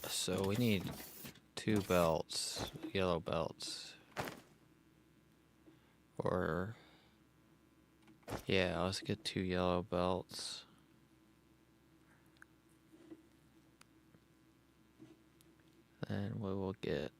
So we need 2 belts, yellow belts. Or, yeah, let's get 2 yellow belts. Then we will get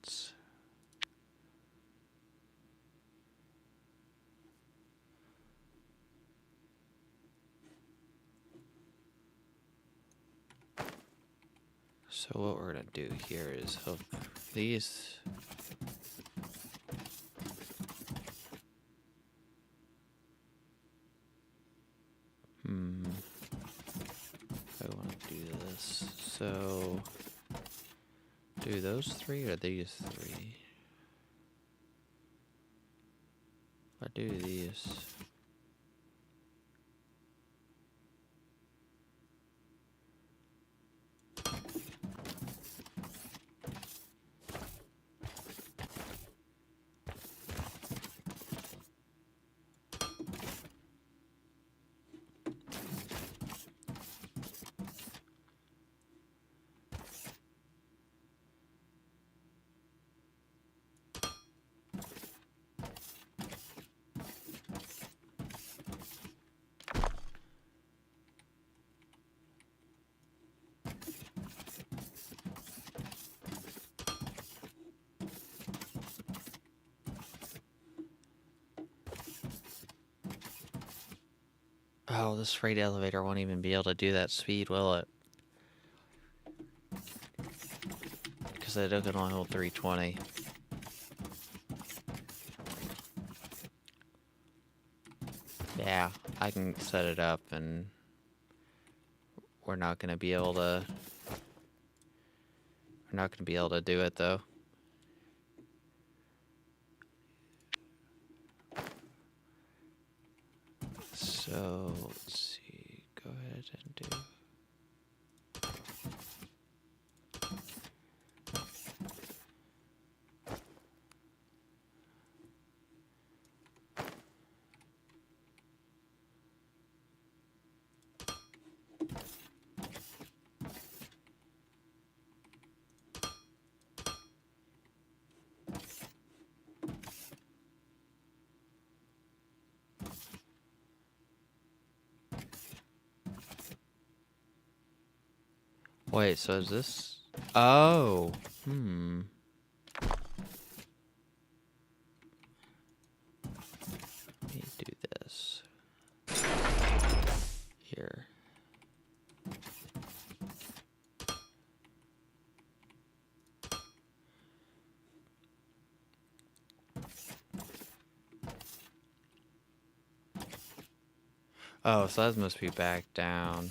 so what we're gonna do here is hook these. I want to do this. So do those 3 or these 3? I do these. Oh, this freight elevator won't even be able to do that speed, will it? Because it can only hold 320. Yeah, I can set it up and we're not going to be able to We're not going to be able to do it, though. So, let's see. Go ahead and do... Wait, so is this... Oh! Let me do this. Here. Oh, so that must be back down.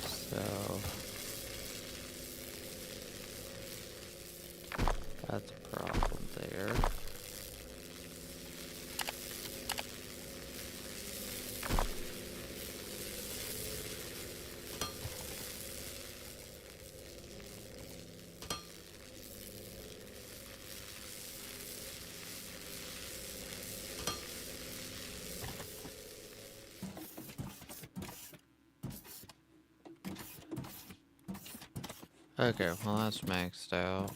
So... that's a problem there. Okay, well that's maxed out.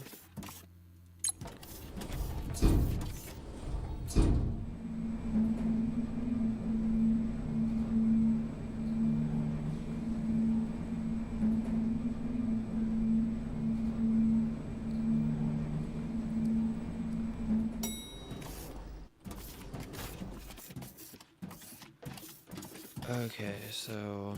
Okay, so...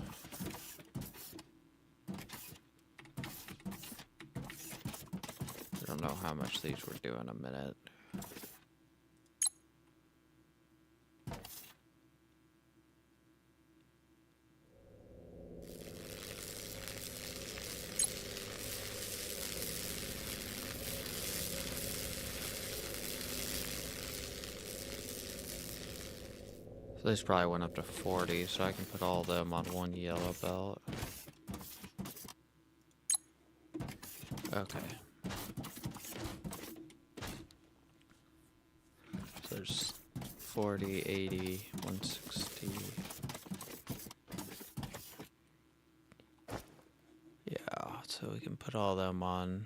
I don't know how much these were doing a minute. So these probably went up to 40, so I can put all of them on one yellow belt. Okay. So there's 40, 80, 160. Yeah, so we can put all of them on.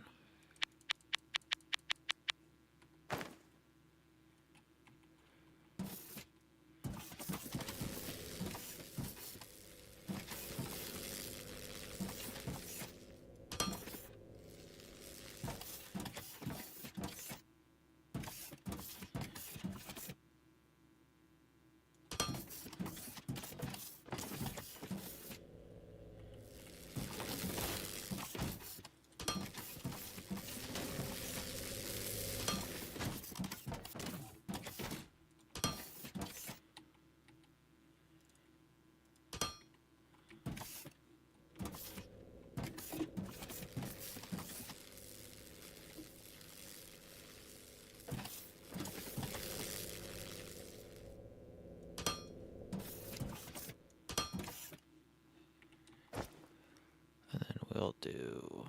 We'll do...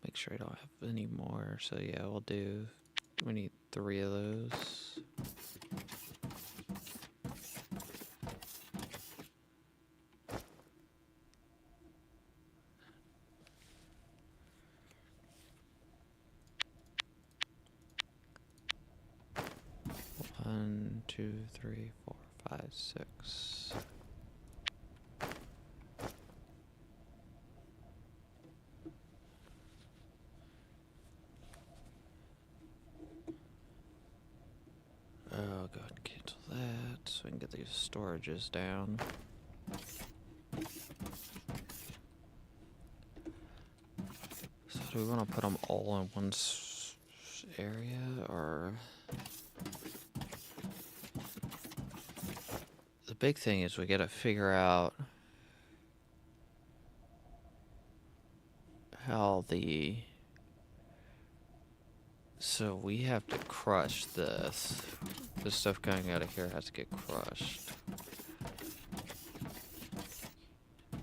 make sure I don't have any more. So yeah, we'll do... we need 3 of those. One, 2, 3, 4, 5, 6. Oh, go ahead and cancel that so we can get these storages down. So do we want to put them all in one area, or... the big thing is we gotta figure out how the... So we have to crush this. This stuff coming out of here has to get crushed.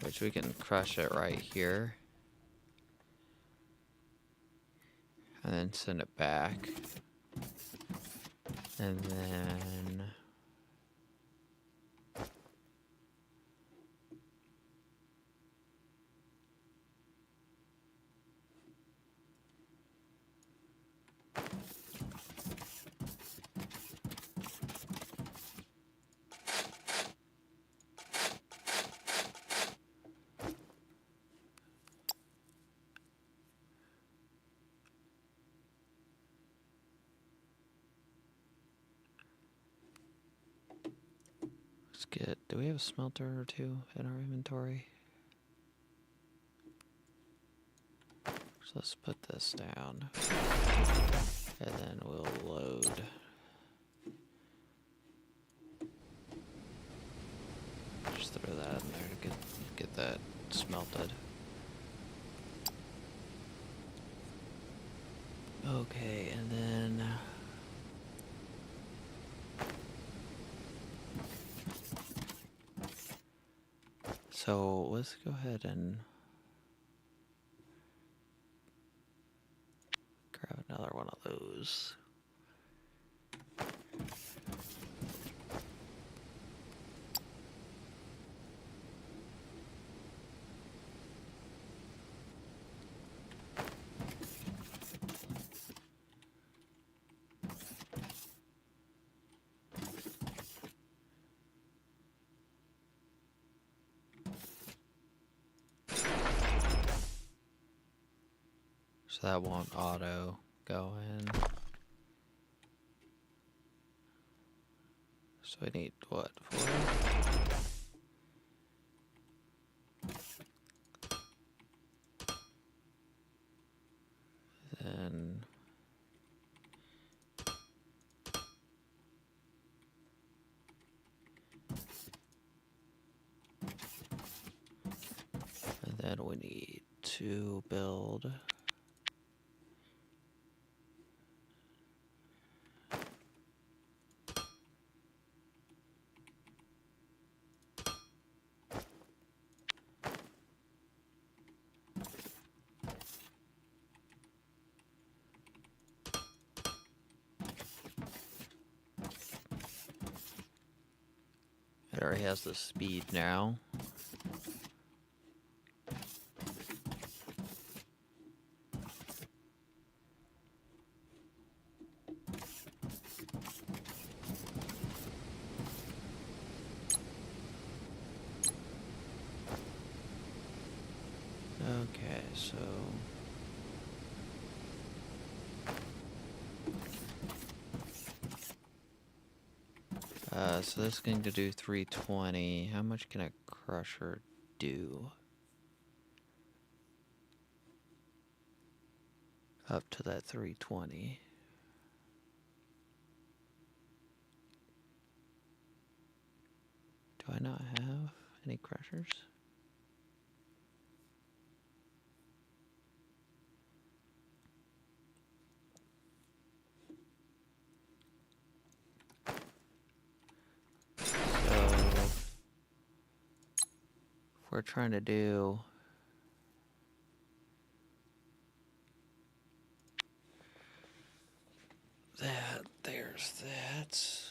Which we can crush it right here. And then send it back. And then... Do we have a smelter or two in our inventory? So let's put this down. And then we'll load. Just throw that in there to get that smelted. Okay, and then... So let's go ahead and grab another one of those. So that won't auto go in. So we need what, 4? Then and then we need to build it already has the speed now. Okay, so so this is going to do 320. How much can a crusher do? Up to that 320. Do I not have any crushers? We're trying to do that. There's that. So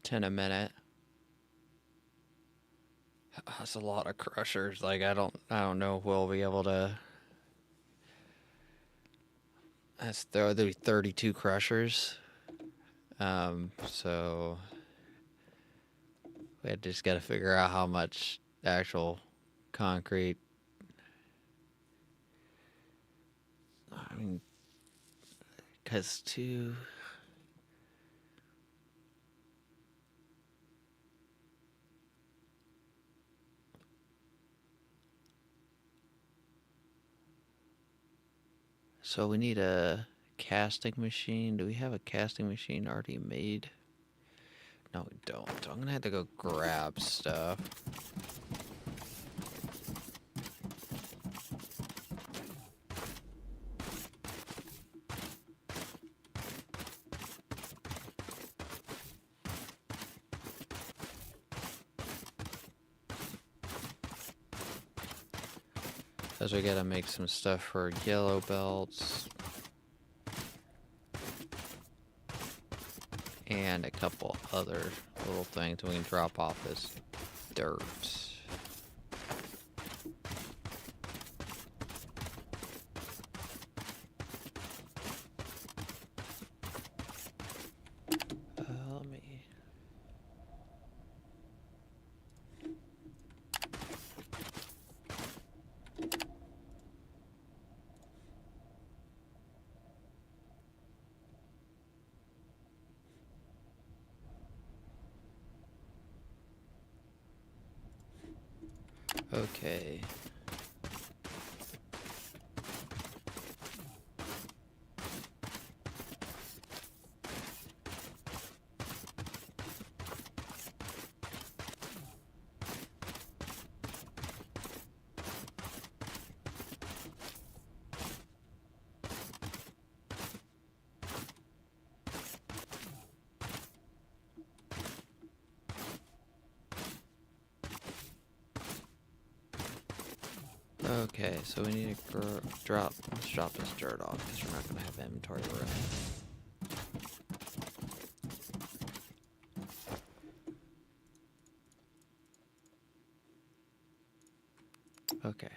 10 a minute. That's a lot of crushers. Like I don't know if we'll be able to. There'll be 32 crushers. So we just got to figure out how much actual concrete. I mean, because two. So we need a casting machine. Do we have a casting machine already made? No, we don't. I'm gonna have to go grab stuff. Because we gotta make some stuff for yellow belts. And a couple other little things we can drop off as dirt. Let me... Okay. Okay, so we need to let's drop this dirt off because we're not going to have inventory room. Okay.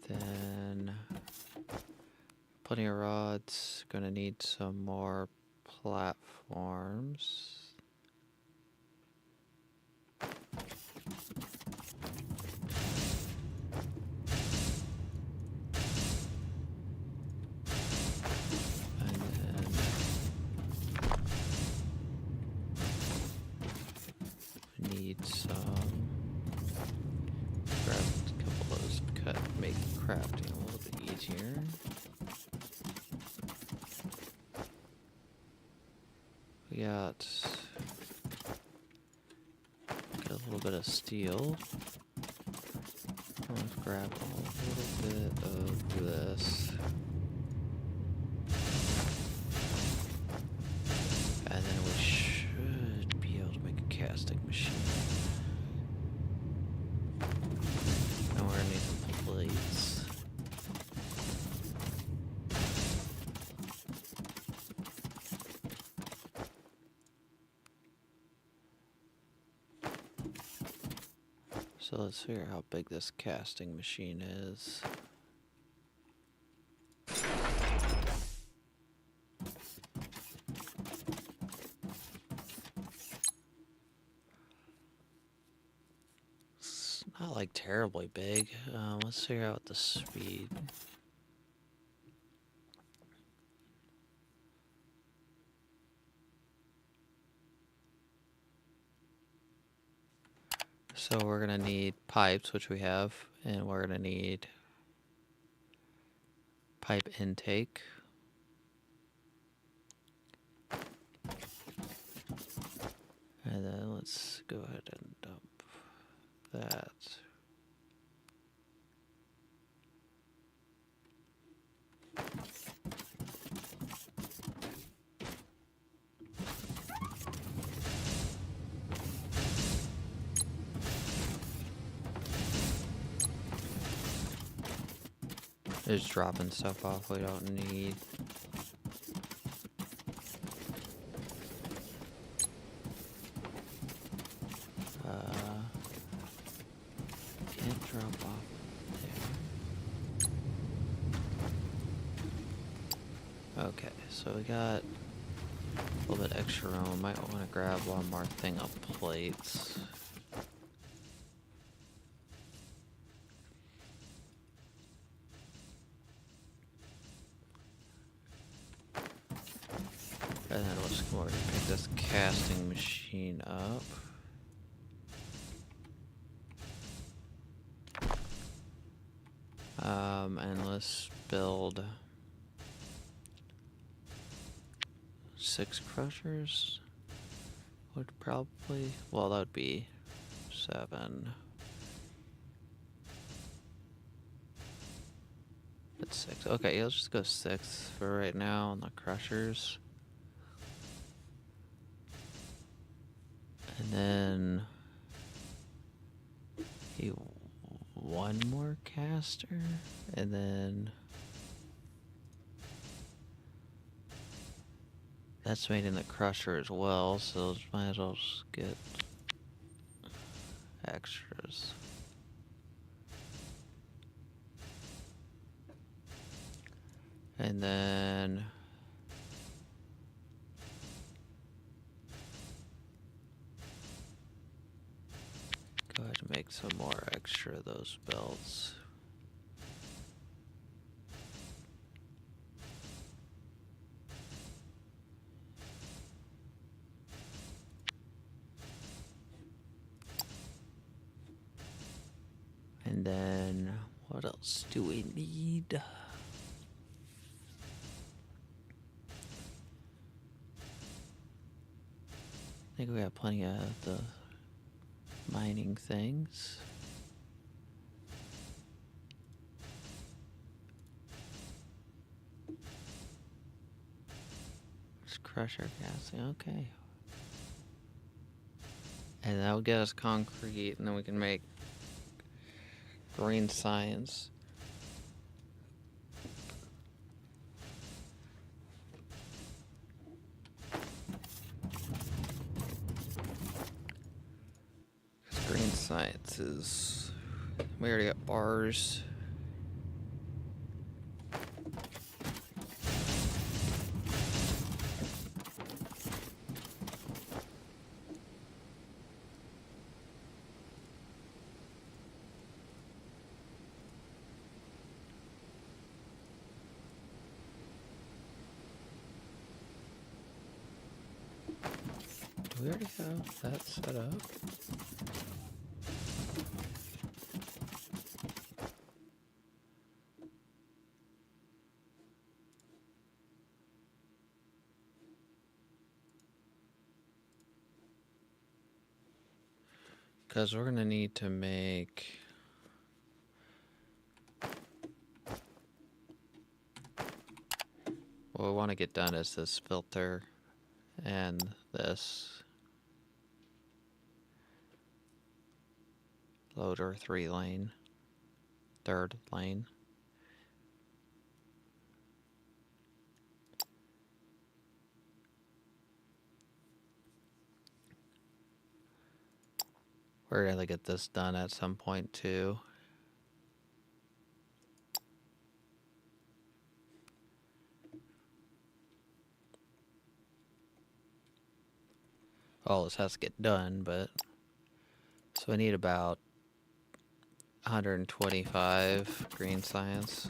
Then plenty of rods. Gonna need some more platforms. Need some, grab a couple of those, make crafting a little bit easier. We got a little bit of steel. Let's grab a little bit of this. And then we should be able to make a casting machine. And we're gonna need some plates. So let's figure out how big this casting machine is. Not like terribly big. Let's figure out the speed. So we're gonna need pipes, which we have, and we're gonna need pipe intake. And then let's go ahead and dump that. Just dropping stuff off we don't need. Can't drop off there. Okay, so we got a little bit extra room. Might want to grab one more thing of plates. And then let's come over and pick this casting machine up. And let's build 6 crushers. Would probably, well, that would be 7. That's 6. Okay, let's just go 6 for right now on the crushers. And then one more caster, and then that's made in the crusher as well, so might as well just get extras. And then go ahead and make some more extra of those belts. And then what else do we need? I think we have plenty of the mining things. Just crusher casting, okay. And that will get us concrete, and then we can make green science. Green science is, we already got bars. Do we already have that set up? Because we're going to need to make what we want to get done is this filter and this loader 3 lane, 3rd lane. We're going to get this done at some point too. All this has to get done, but so we need about 125 green science.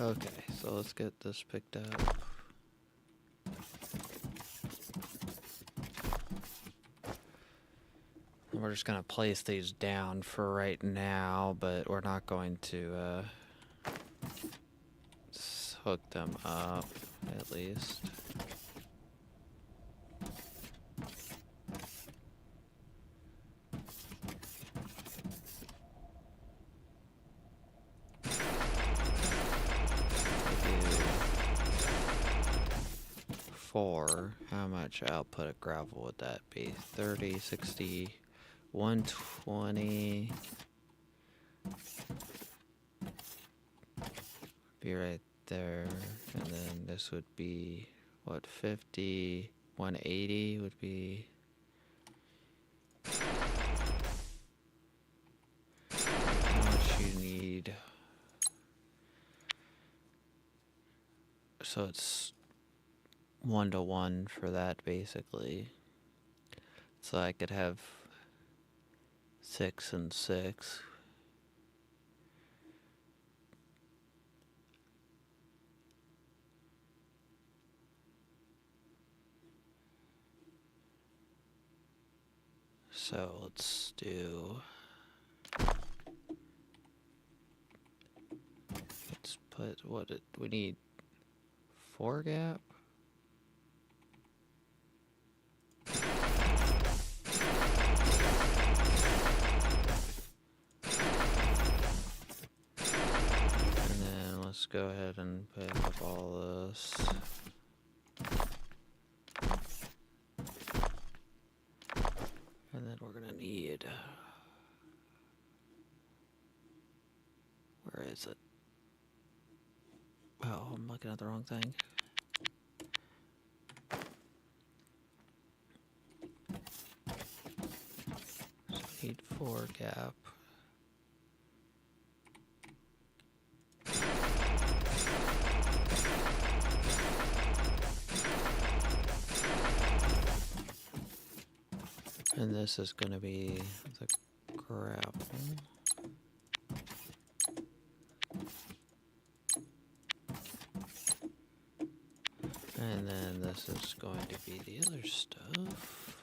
Okay, so let's get this picked up. We're just gonna place these down for right now, but we're not going to hook them up, at least. Four. How much output of gravel would that be? 30, 60, 120. Be right there. And then this would be, what, 50, 180 would be. How much you need? So it's 1-to-1 for that, basically. So I could have 6 and 6. So let's do, let's put, we need 4 gap. And then let's go ahead and pick up all this. And then we're gonna need, where is it? Oh, I'm looking at the wrong thing. So we need 4 gap. And this is gonna be the gravel. And then this is going to be the other stuff.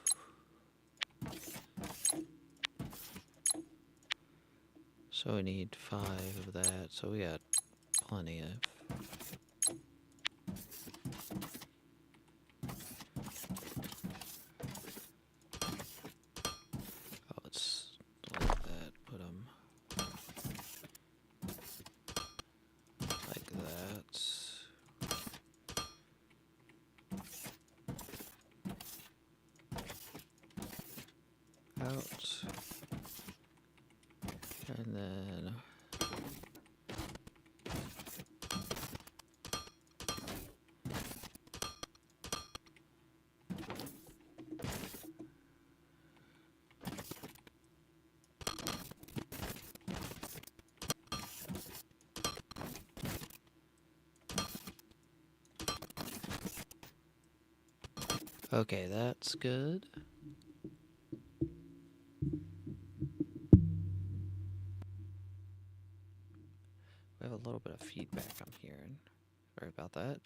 So we need 5 of that, so we got plenty of. Oh, let's like that, put them like that. Out. And then okay, that's good. We have a little bit of feedback I'm hearing. Sorry about that.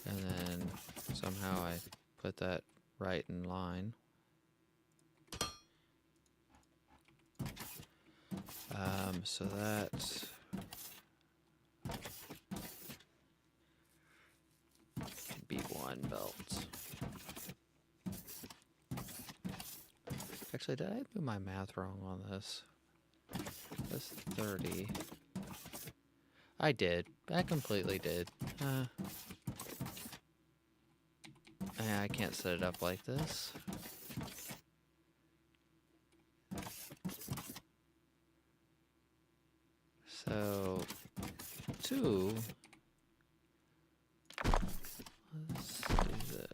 And then somehow I put that right in line. So that's could be 1 belt. Actually, did I do my math wrong on this? That's 30. I did. I completely did. I can't set it up like this. So, 2. Let's do this.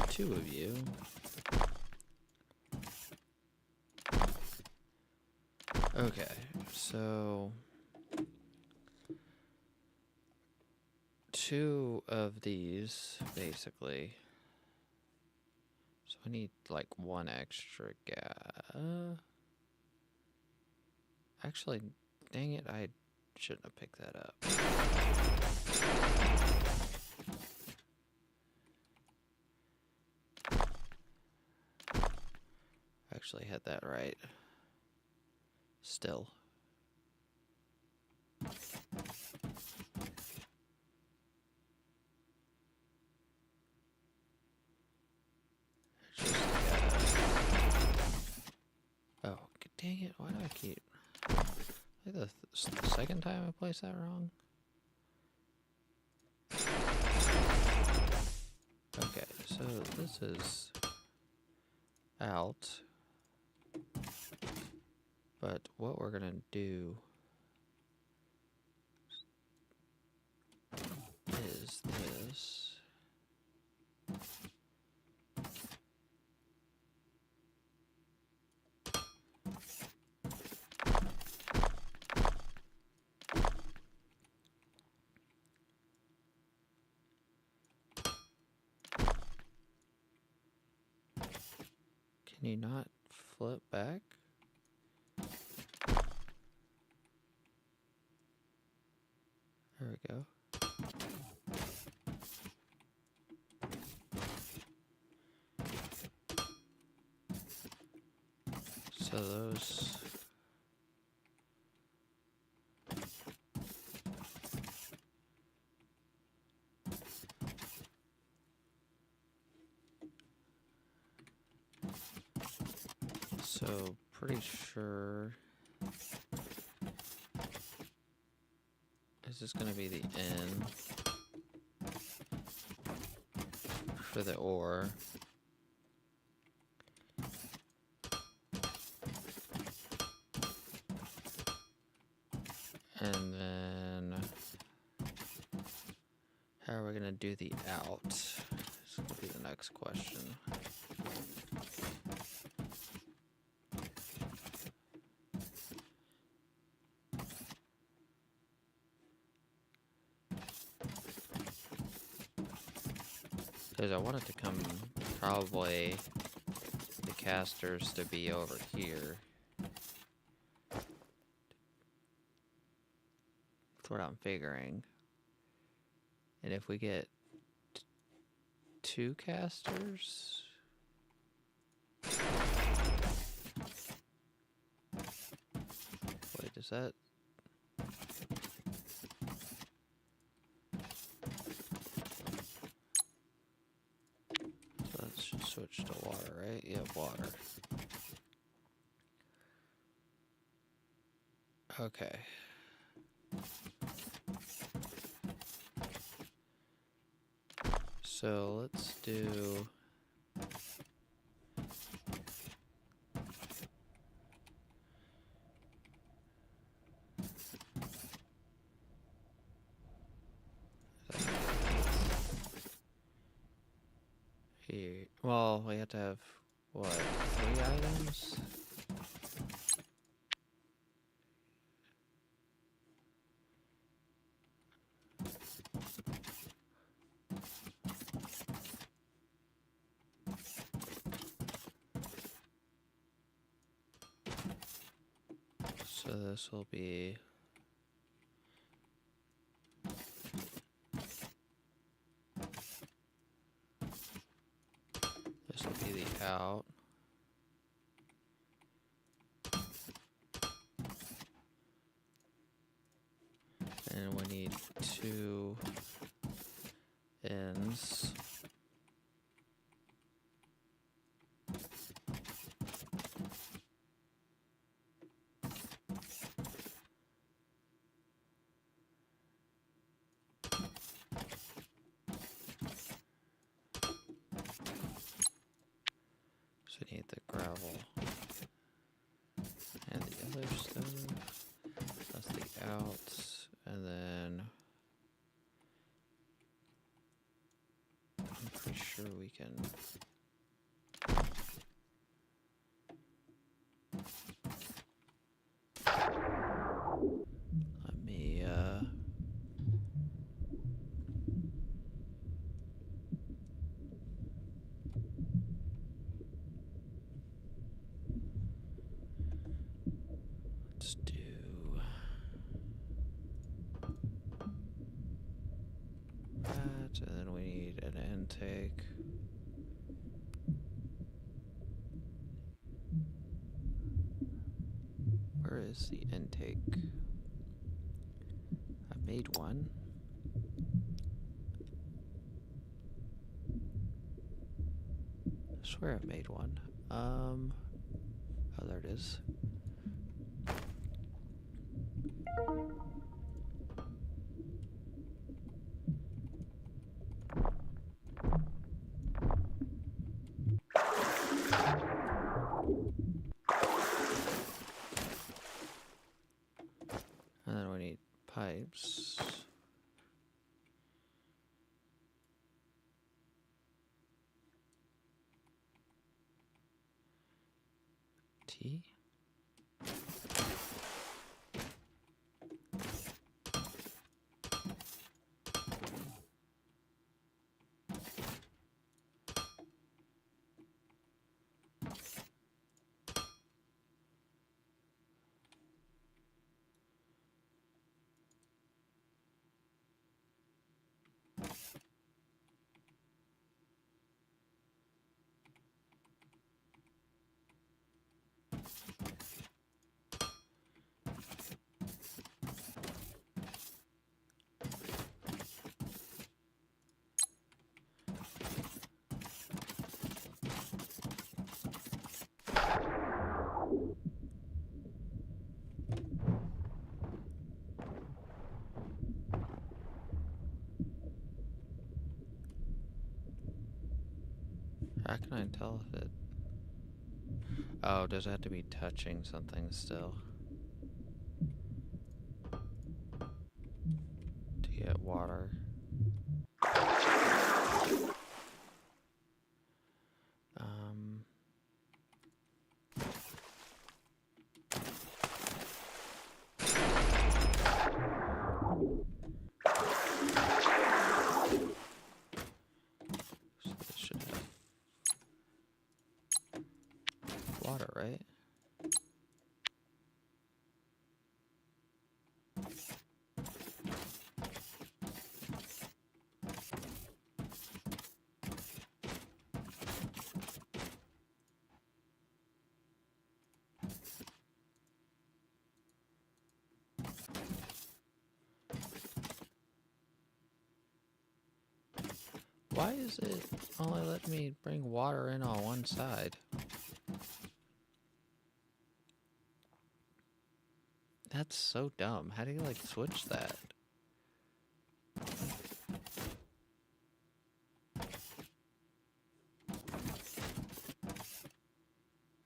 2 of you. Okay, so 2 of these, basically. So I need like 1 extra gas. Actually, dang it, I shouldn't have picked that up. Actually had that right. Still. Oh, dang it, why do I keep... Like the second time I placed that wrong? Okay, so this is out. But what we're gonna do is this. Can you not flip back? There we go. So those... So, pretty sure this is going to be the N for the ore. And then, how are we going to do the out? This will be the next question. Because I want it to come, probably, the casters to be over here. That's what I'm figuring. And if we get 2 casters... Wait, is that... So that should switch to water, right? Yeah, water. Okay. So let's do... Here. Well, we have to have, what, 3 items? So this will be... This will be the out. And we need 2 ends. So we need the gravel and the other stuff. That's the outs, and then I'm pretty sure we can... Let me, let's do that, and then we need an intake. Where is the intake? I made one. I swear I made one. Oh, there it is. And then we need pipes. T. How can I tell if it... Oh, does it have to be touching something still? To get water. So this should have water, right? Why is it only letting me bring water in on one side? That's so dumb. How do you, like, switch that?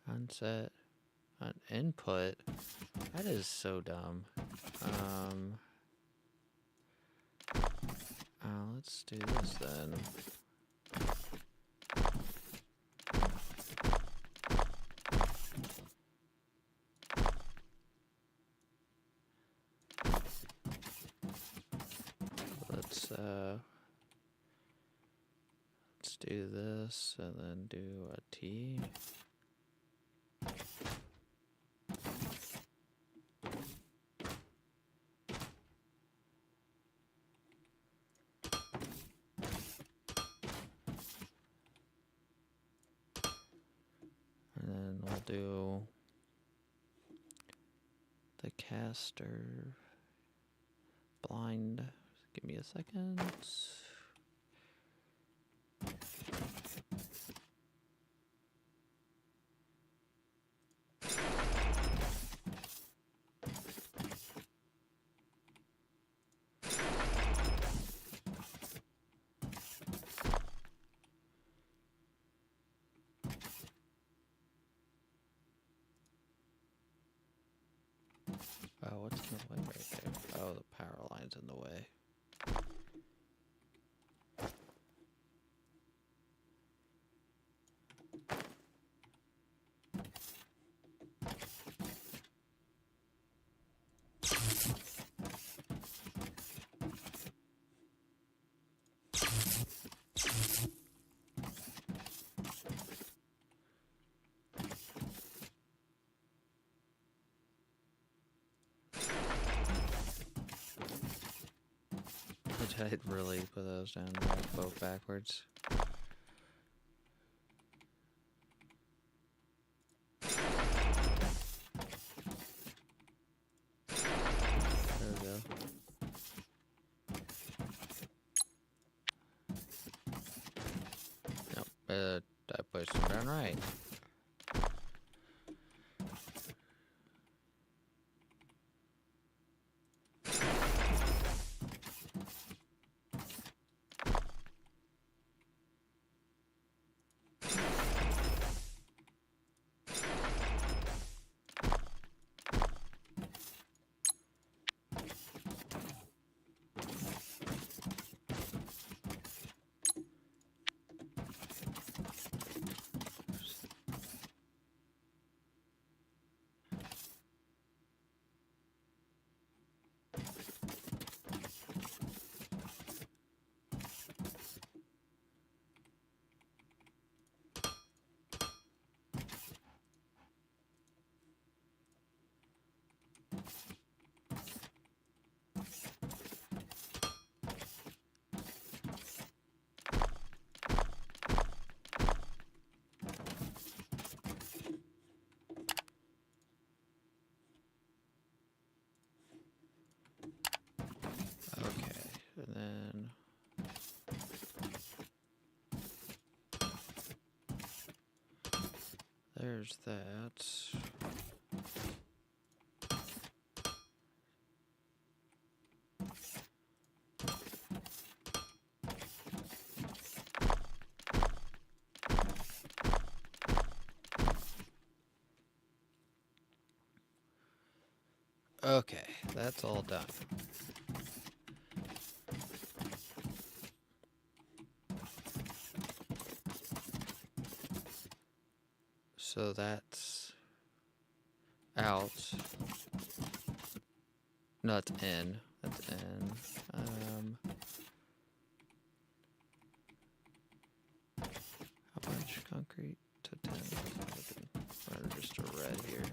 Unset. On input? That is so dumb. Let's do this then. Let's do this and then do a T. And then we'll do the caster blind. Give me a second. Oh, what's in the way right there? Oh, the power line's in the way. I'd really put those down both backwards. There we go. Nope, I pushed them down right. Okay, and then there's that. Okay, that's all done. So that's out. No, that's in. That's in. How much concrete to 10? Rather just a red here.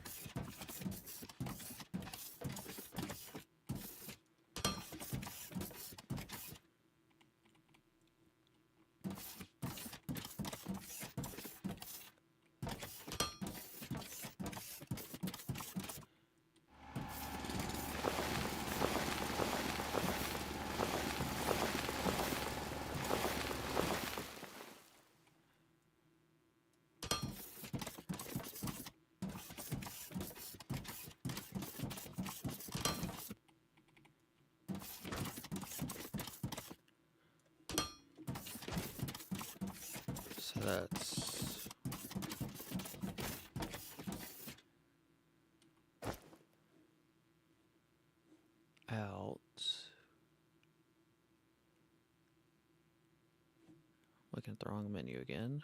So that's out. Looking at the wrong menu again.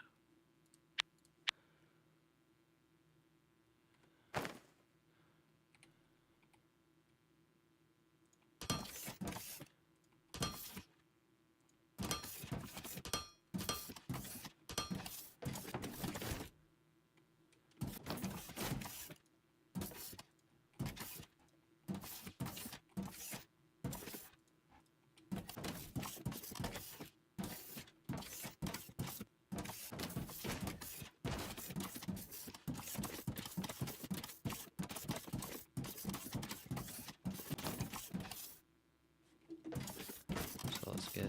So let's get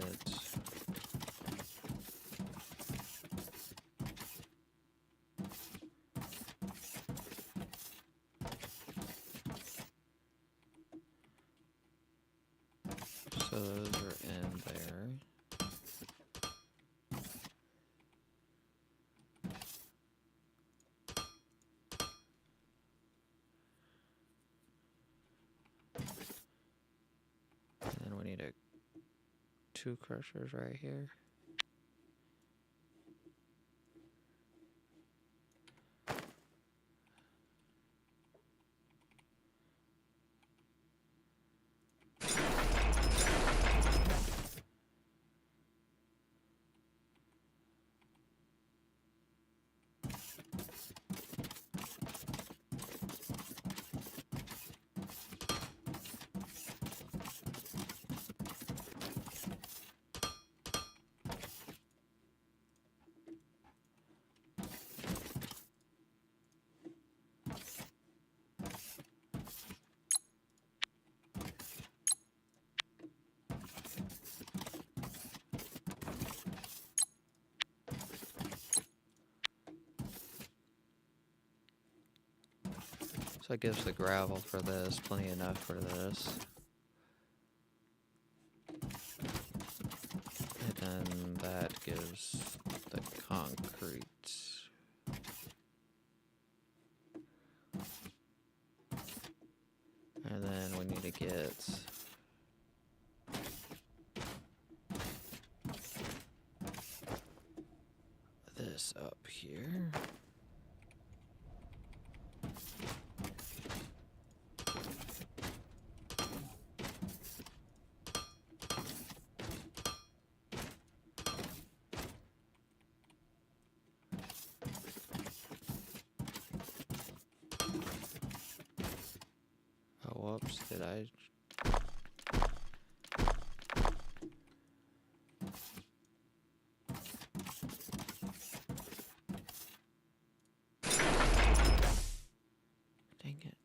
so those are in there. And then we need two crushers right here. So that gives the gravel for this, plenty enough for this. And then that gives the concrete. And then we need to get this up here. Oh, whoops, did I? Dang it.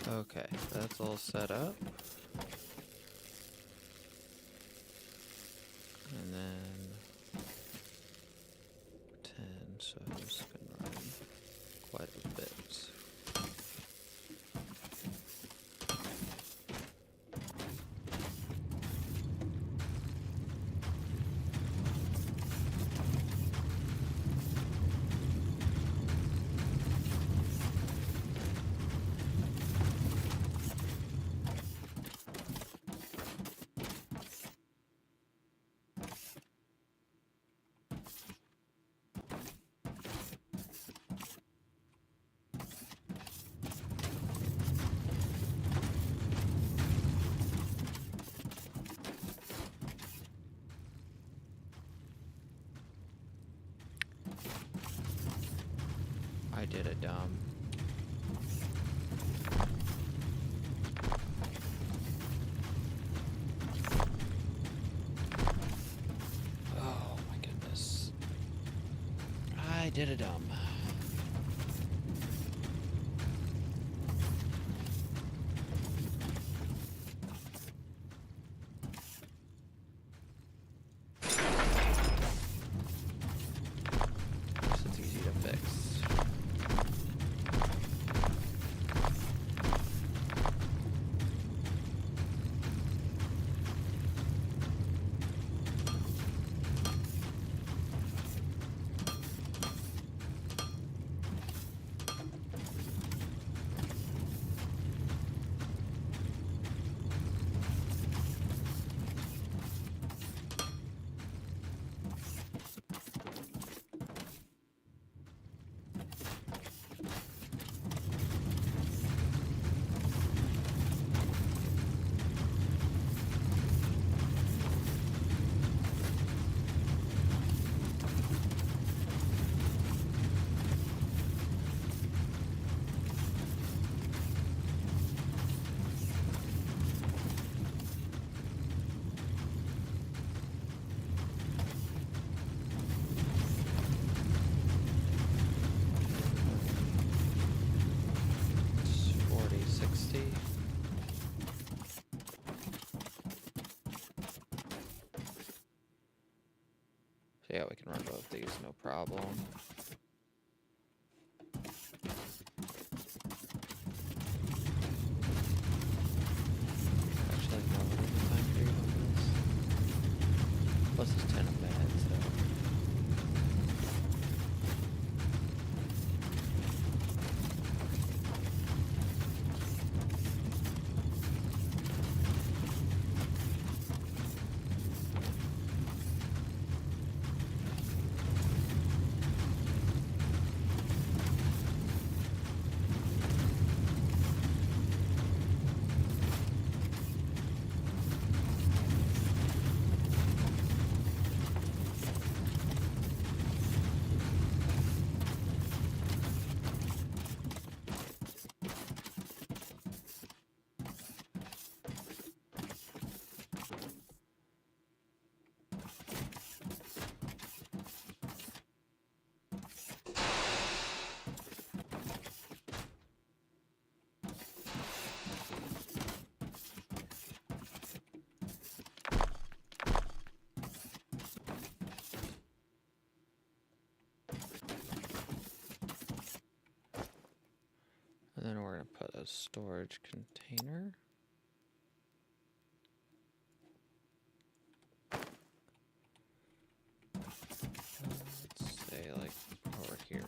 Okay, that's all set up. And then 10, so this can run quite a bit. I did it dumb. Oh my goodness. I did it dumb. It's easy to fix. both these, no problem. Actually, no, what is the time period on this? Plus it's 10 a minute, so... And then we're going to put a storage container. Let's say like over here.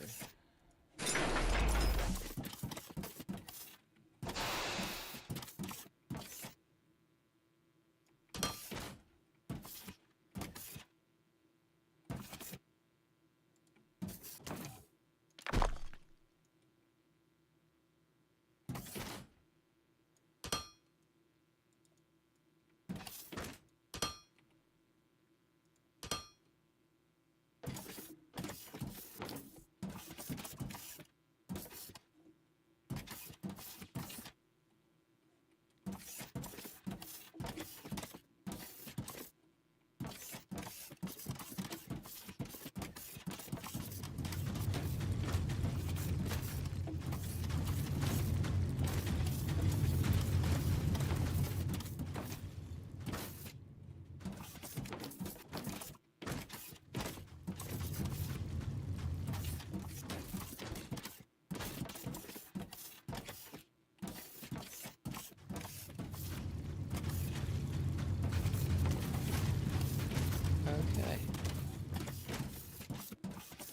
Okay.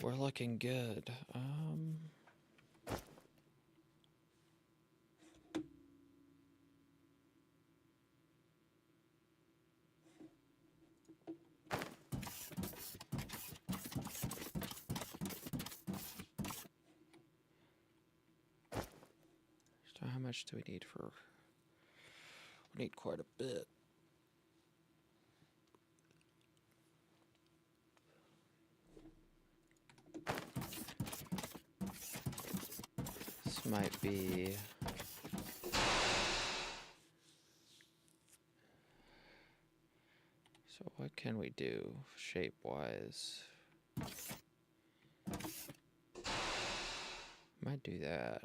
We're looking good. So how much do we need for... We need quite a bit. This might be... So what can we do shape-wise? Might do that.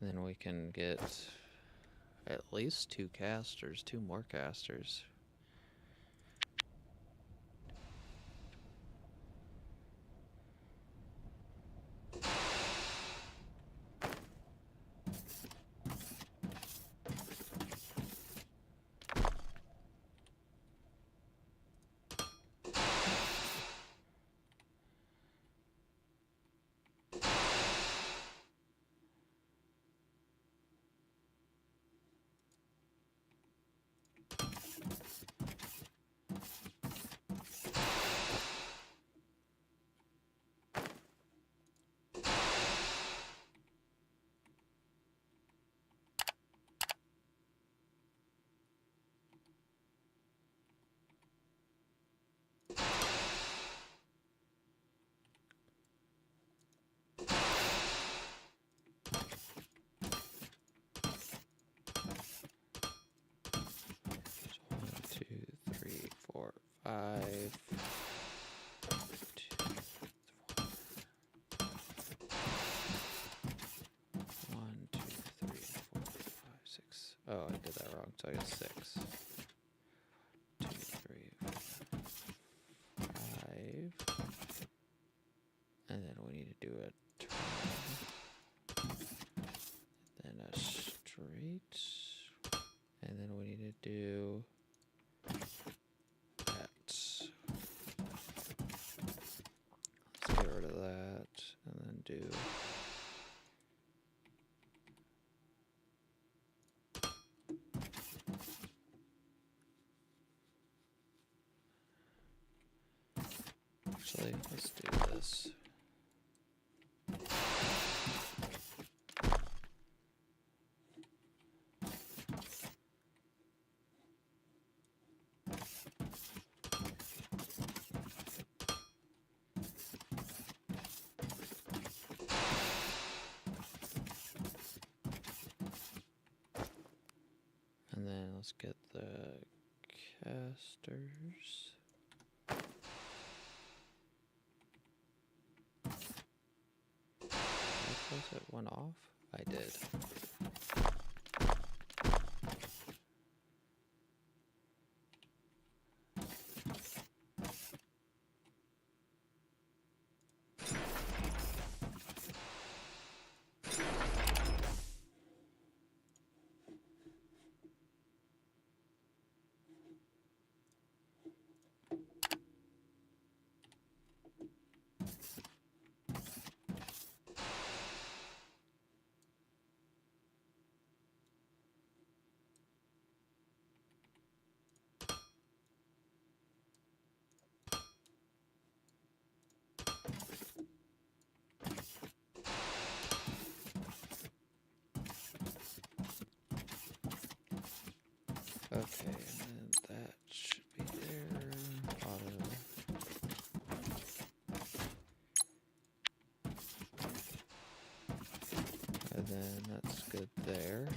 Then we can get at least two more casters. Five. 1, 2, 3, 4, 5, 6. Oh, I did that wrong, so I got 6. Actually, let's do this. And then let's get the casters. Did I close that one off? I did. Okay, and then that should be there. Auto. And then that's good there.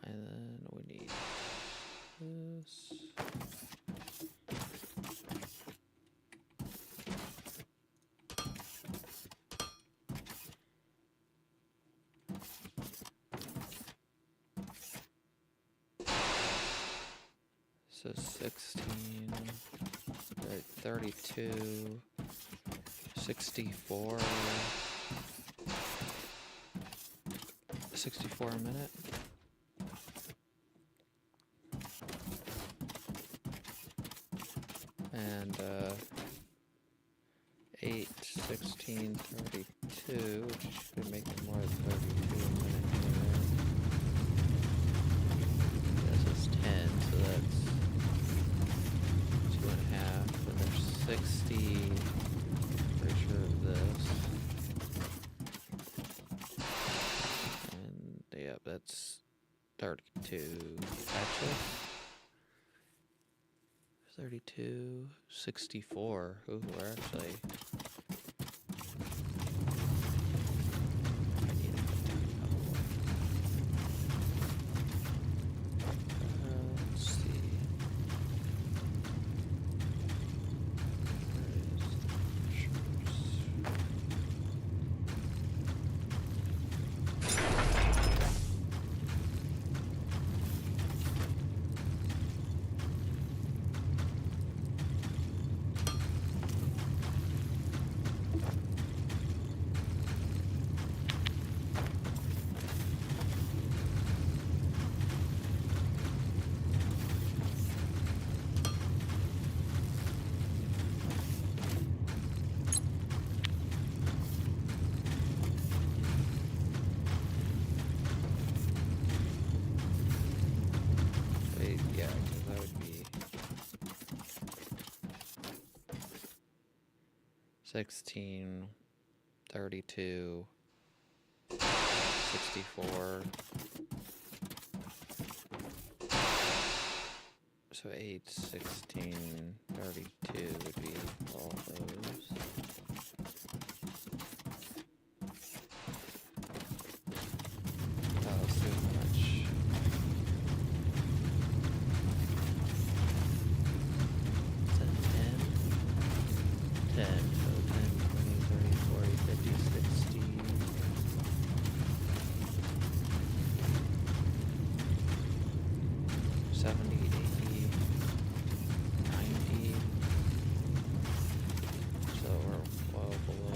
And then we need this. So 16, 32, 64, 64 a minute. And 8, 16, 32, which should be making more than 32 a minute here. This is 10, so that's 2.5, and there's 60, pretty sure of this. And yeah, that's 32, actually. 32, 64. Ooh, we're actually. I need to put down another one. Let's see. Yeah, because that would be 16, 32, 64. So 8, 16, 32 would be all those. Let's see how much. Is that 10? 10, so 10, 20, 30, 40, 50, 60. 70, 80, 90. So we're well below.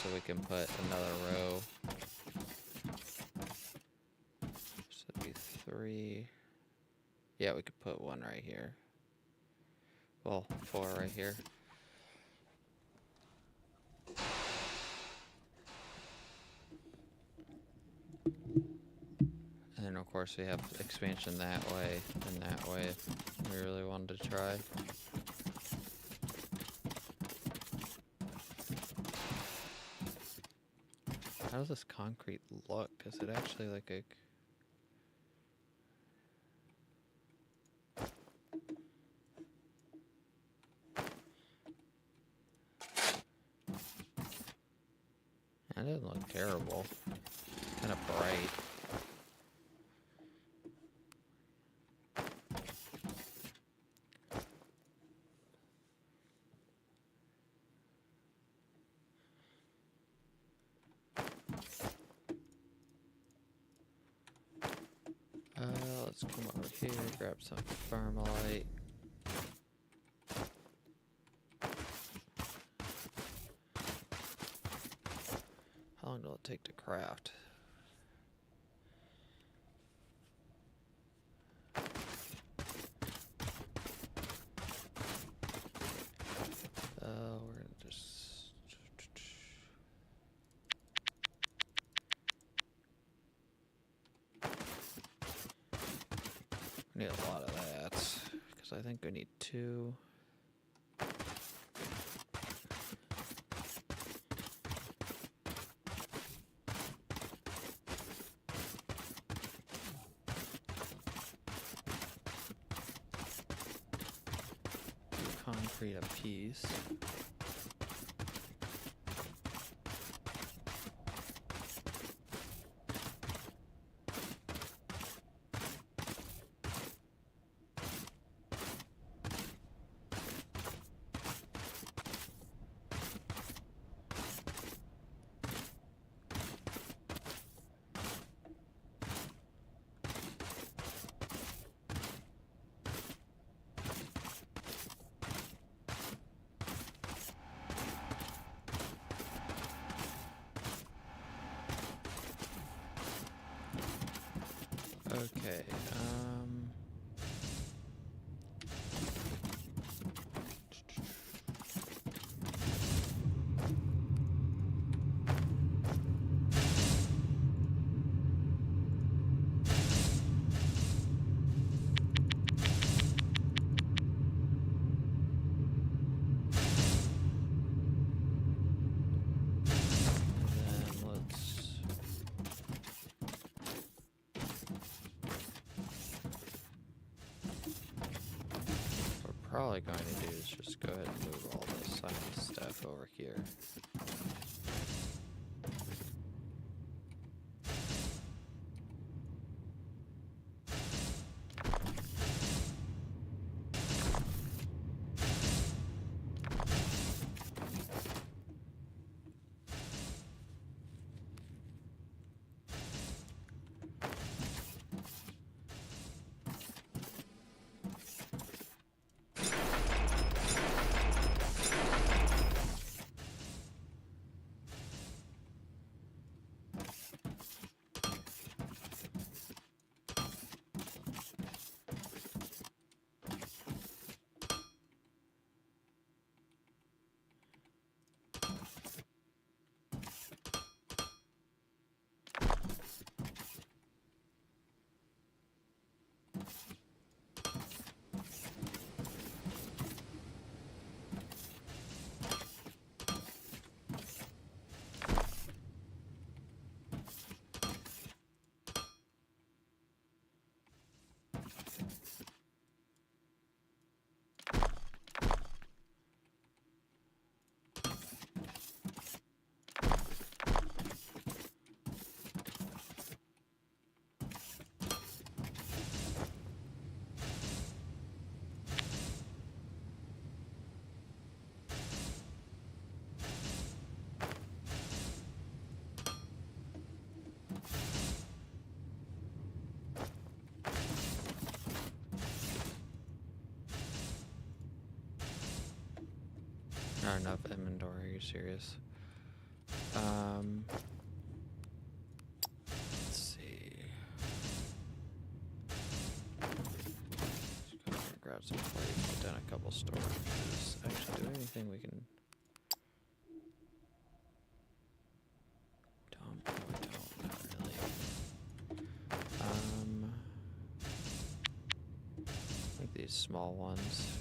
so we can put another row. So it'd be 3. Yeah, we could put 1 right here. Well, 4 right here. And then of course we have expansion that way and that way if we really wanted to try. How does this concrete look? Is it actually like a... That doesn't look terrible. Kind of bright. Let's come over here, grab some thermalite. How long will it take to craft? We're gonna just... We need a lot of that, because I think we need 2. Concrete a piece. Okay, probably going to do is just go ahead and move all this science stuff over here. Not enough inventory, are you serious? Let's see. Just go grab some plates, put down a couple storages. Actually, do anything we can dump? No, we don't, not really. I think these small ones.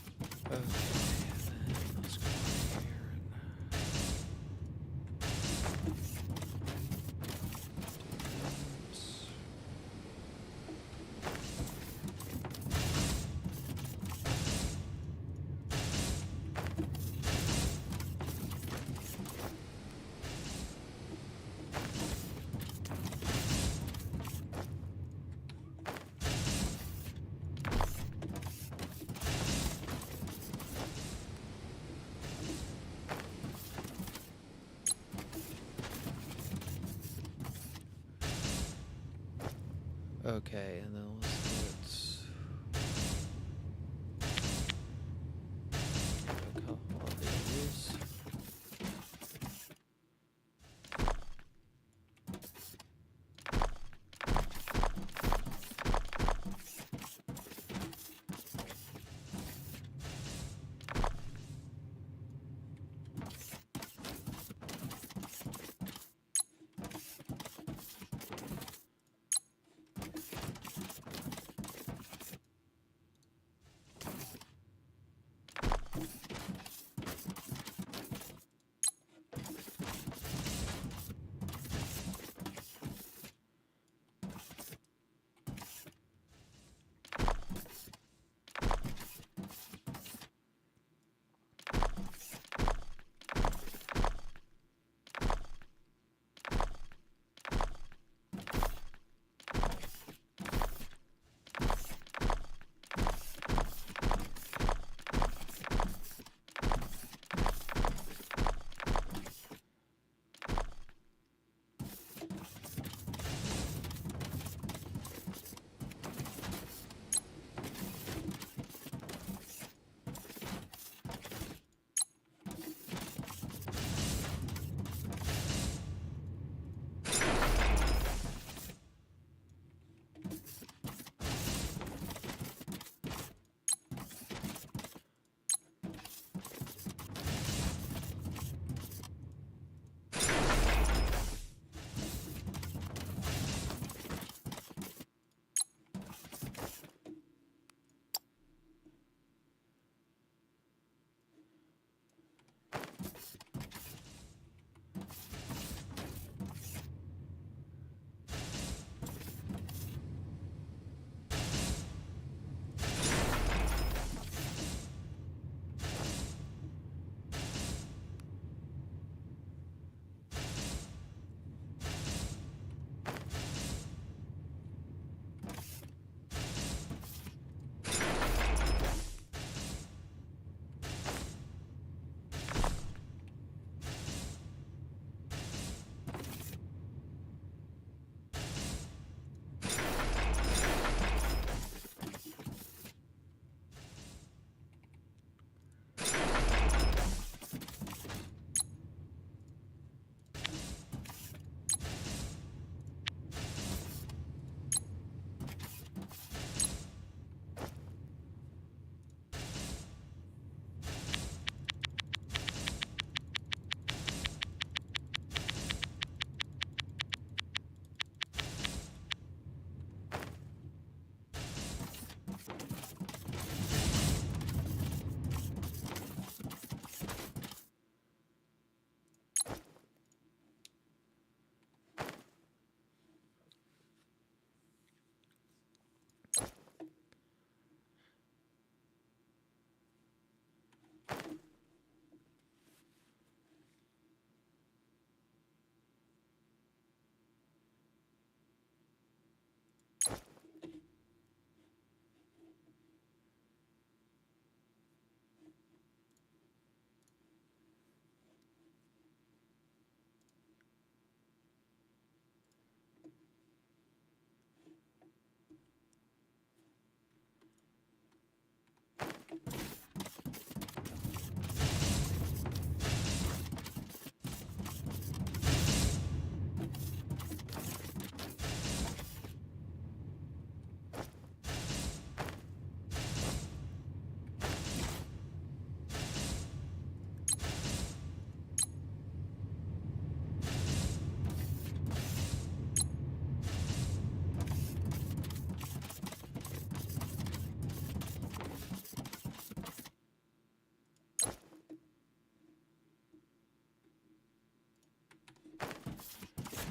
Okay, and then let's go over here and do this. Okay, and then let's get a couple of these.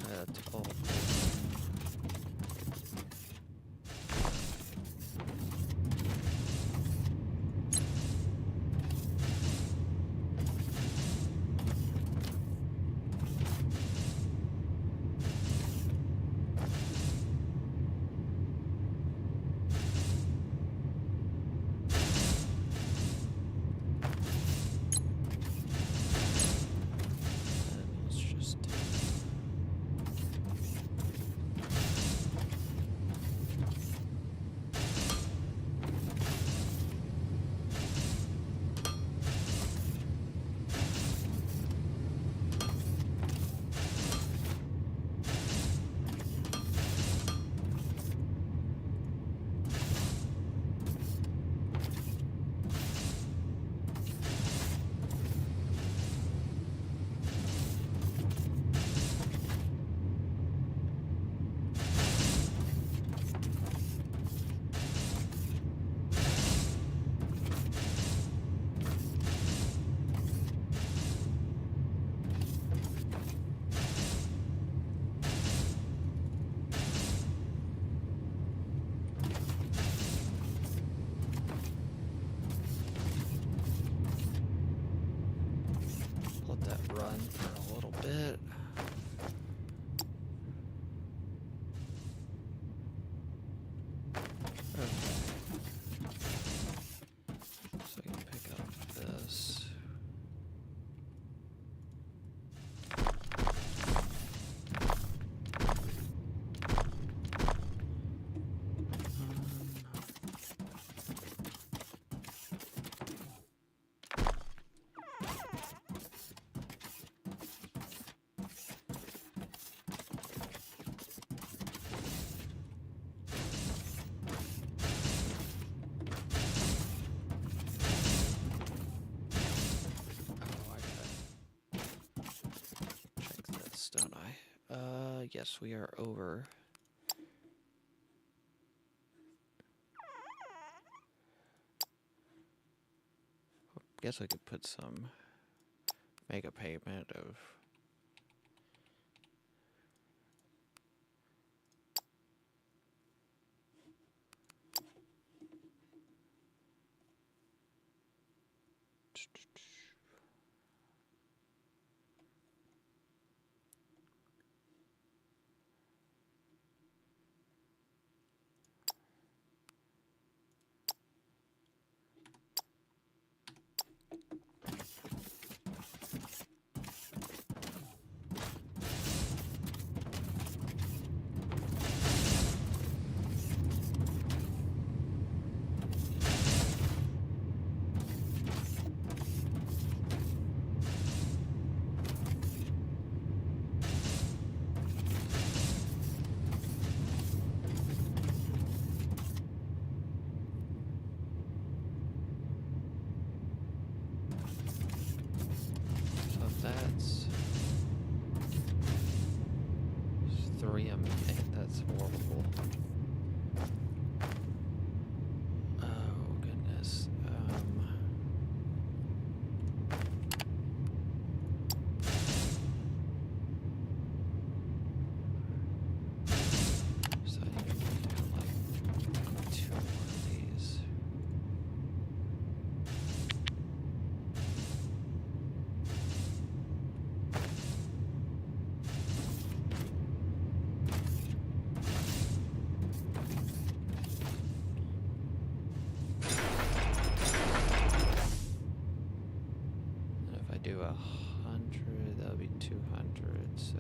12. Let that run for a little bit. Okay. So I can pick up this. Don't I? Yes, we are over. Guess I could put some, make a payment of that's 3 a minute. That's horrible. Oh goodness. So I need to do like 2 more of these. Do 100, that'll be 200, so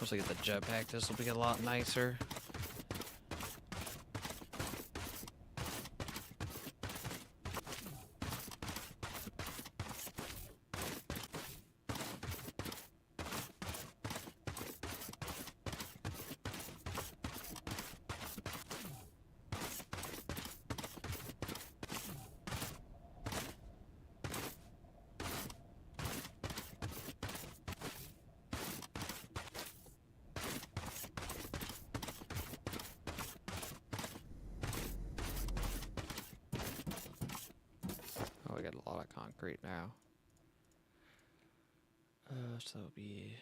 Once I get the jetpack, this will be a lot nicer. Oh, we got a lot of concrete now. So it'll be...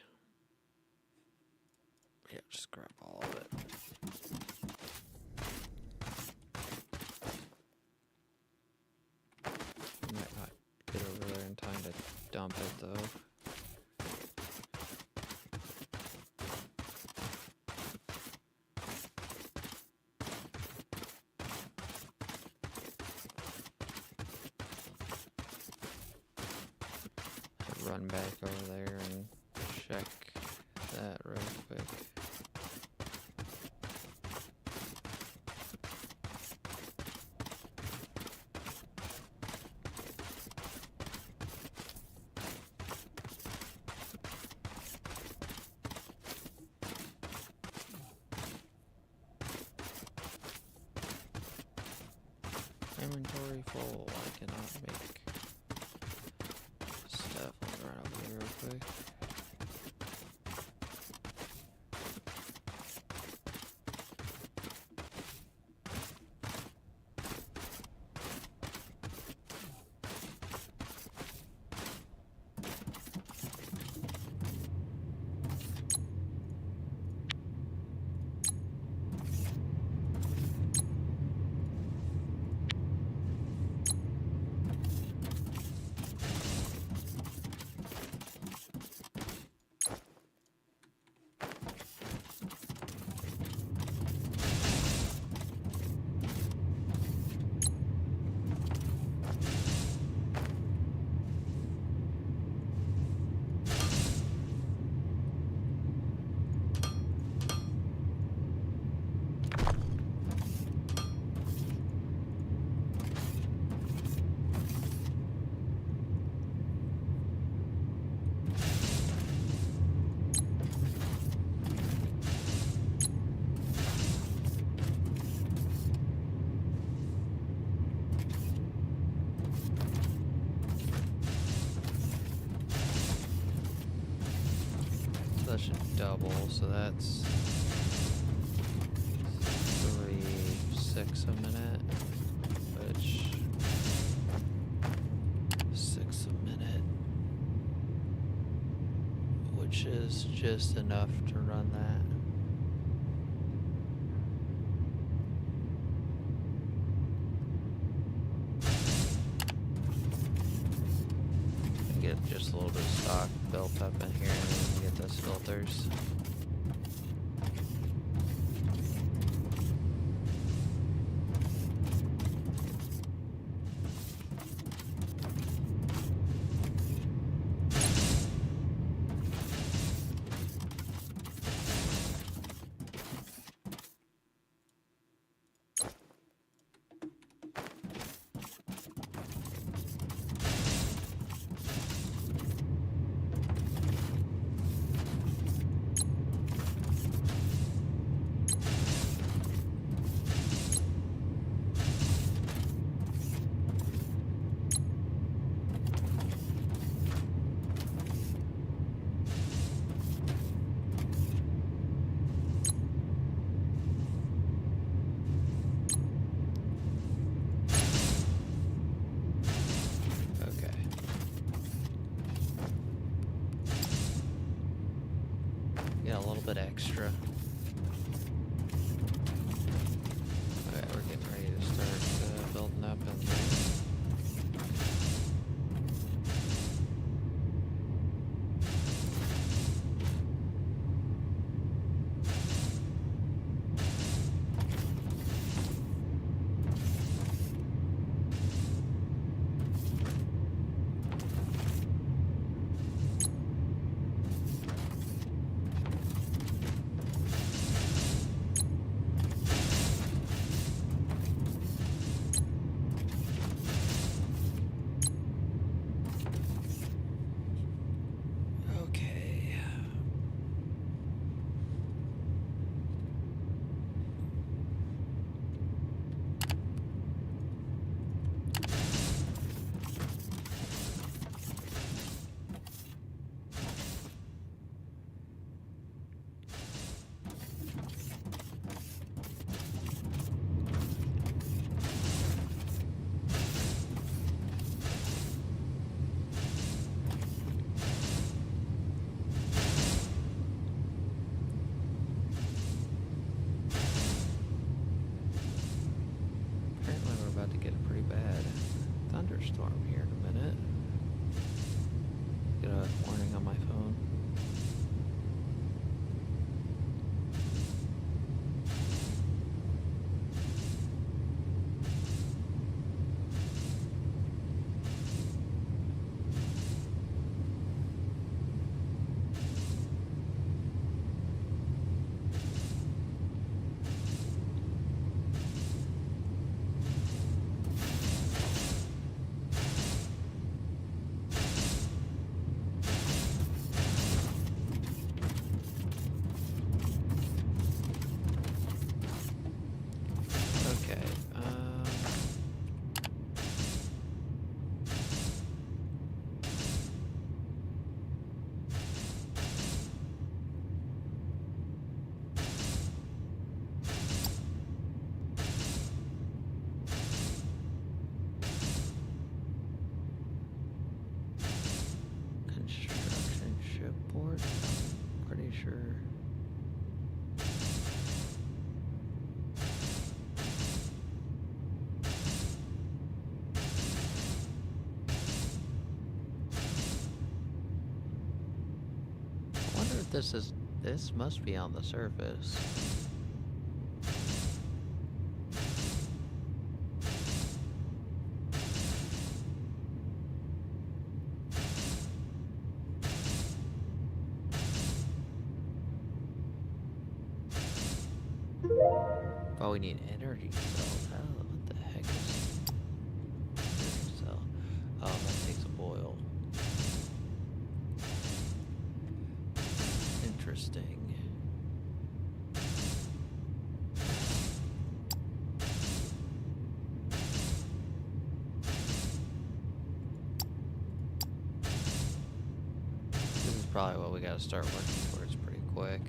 Yeah, just grab all of it. Might not get over there in time to dump it, though. Run back over there and check that real quick. Inventory full. I cannot make stuff. Let me run over here real quick. That should double, so that's 3.6 a minute, which 6 a minute, which is just enough to run that. Get just a little bit of stock built up in here and then get those filters. A little bit extra. Okay, we're getting ready to start building up and get a warning on my phone. Okay, construction shipboard, I'm pretty sure. I wonder if this must be on the surface. Oh, we need energy cells. Oh, what the heck is energy cell? Oh, that takes a boil. Interesting. This is probably what we gotta start working towards pretty quick.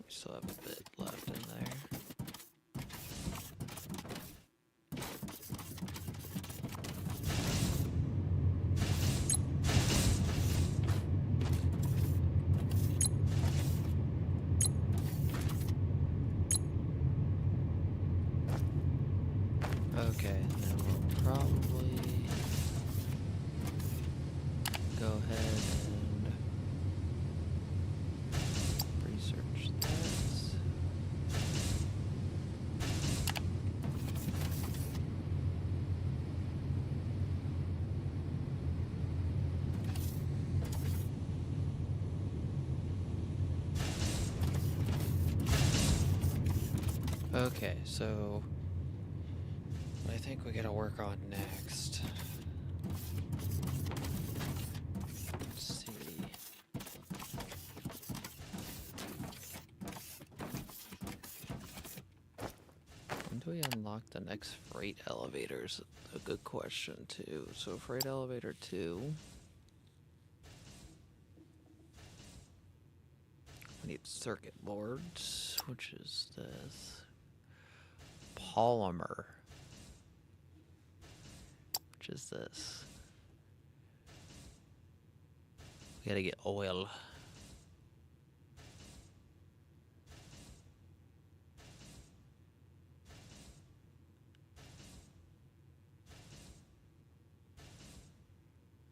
We still have a bit left in there. Okay, then we'll probably go ahead and research that. Okay, so what I think we gotta work on next. Let's see. When do we unlock the next freight elevator is a good question too. So freight elevator 2. We need circuit boards, which is this. Polymer. Which is this. We gotta get oil.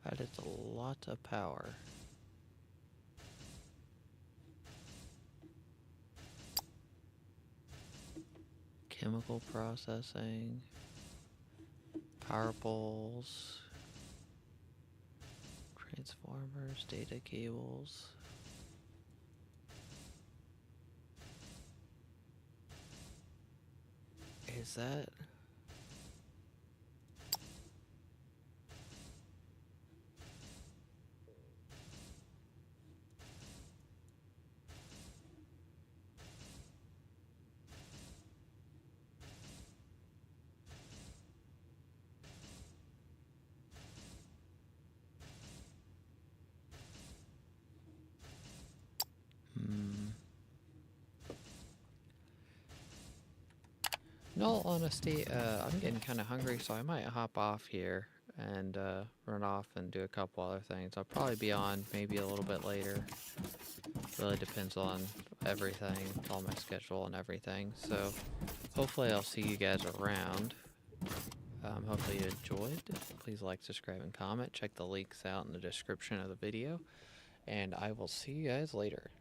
That is a lot of power. Chemical processing. Power poles. Transformers, data cables. Is that... In all honesty, I'm getting kind of hungry, so I might hop off here. and run off and do a couple other things. I'll probably be on maybe a little bit later. Really depends on everything, on my schedule and everything. So hopefully I'll see you guys around. Hopefully you enjoyed. Please like, subscribe, and comment. Check the links out in the description of the video. And I will see you guys later.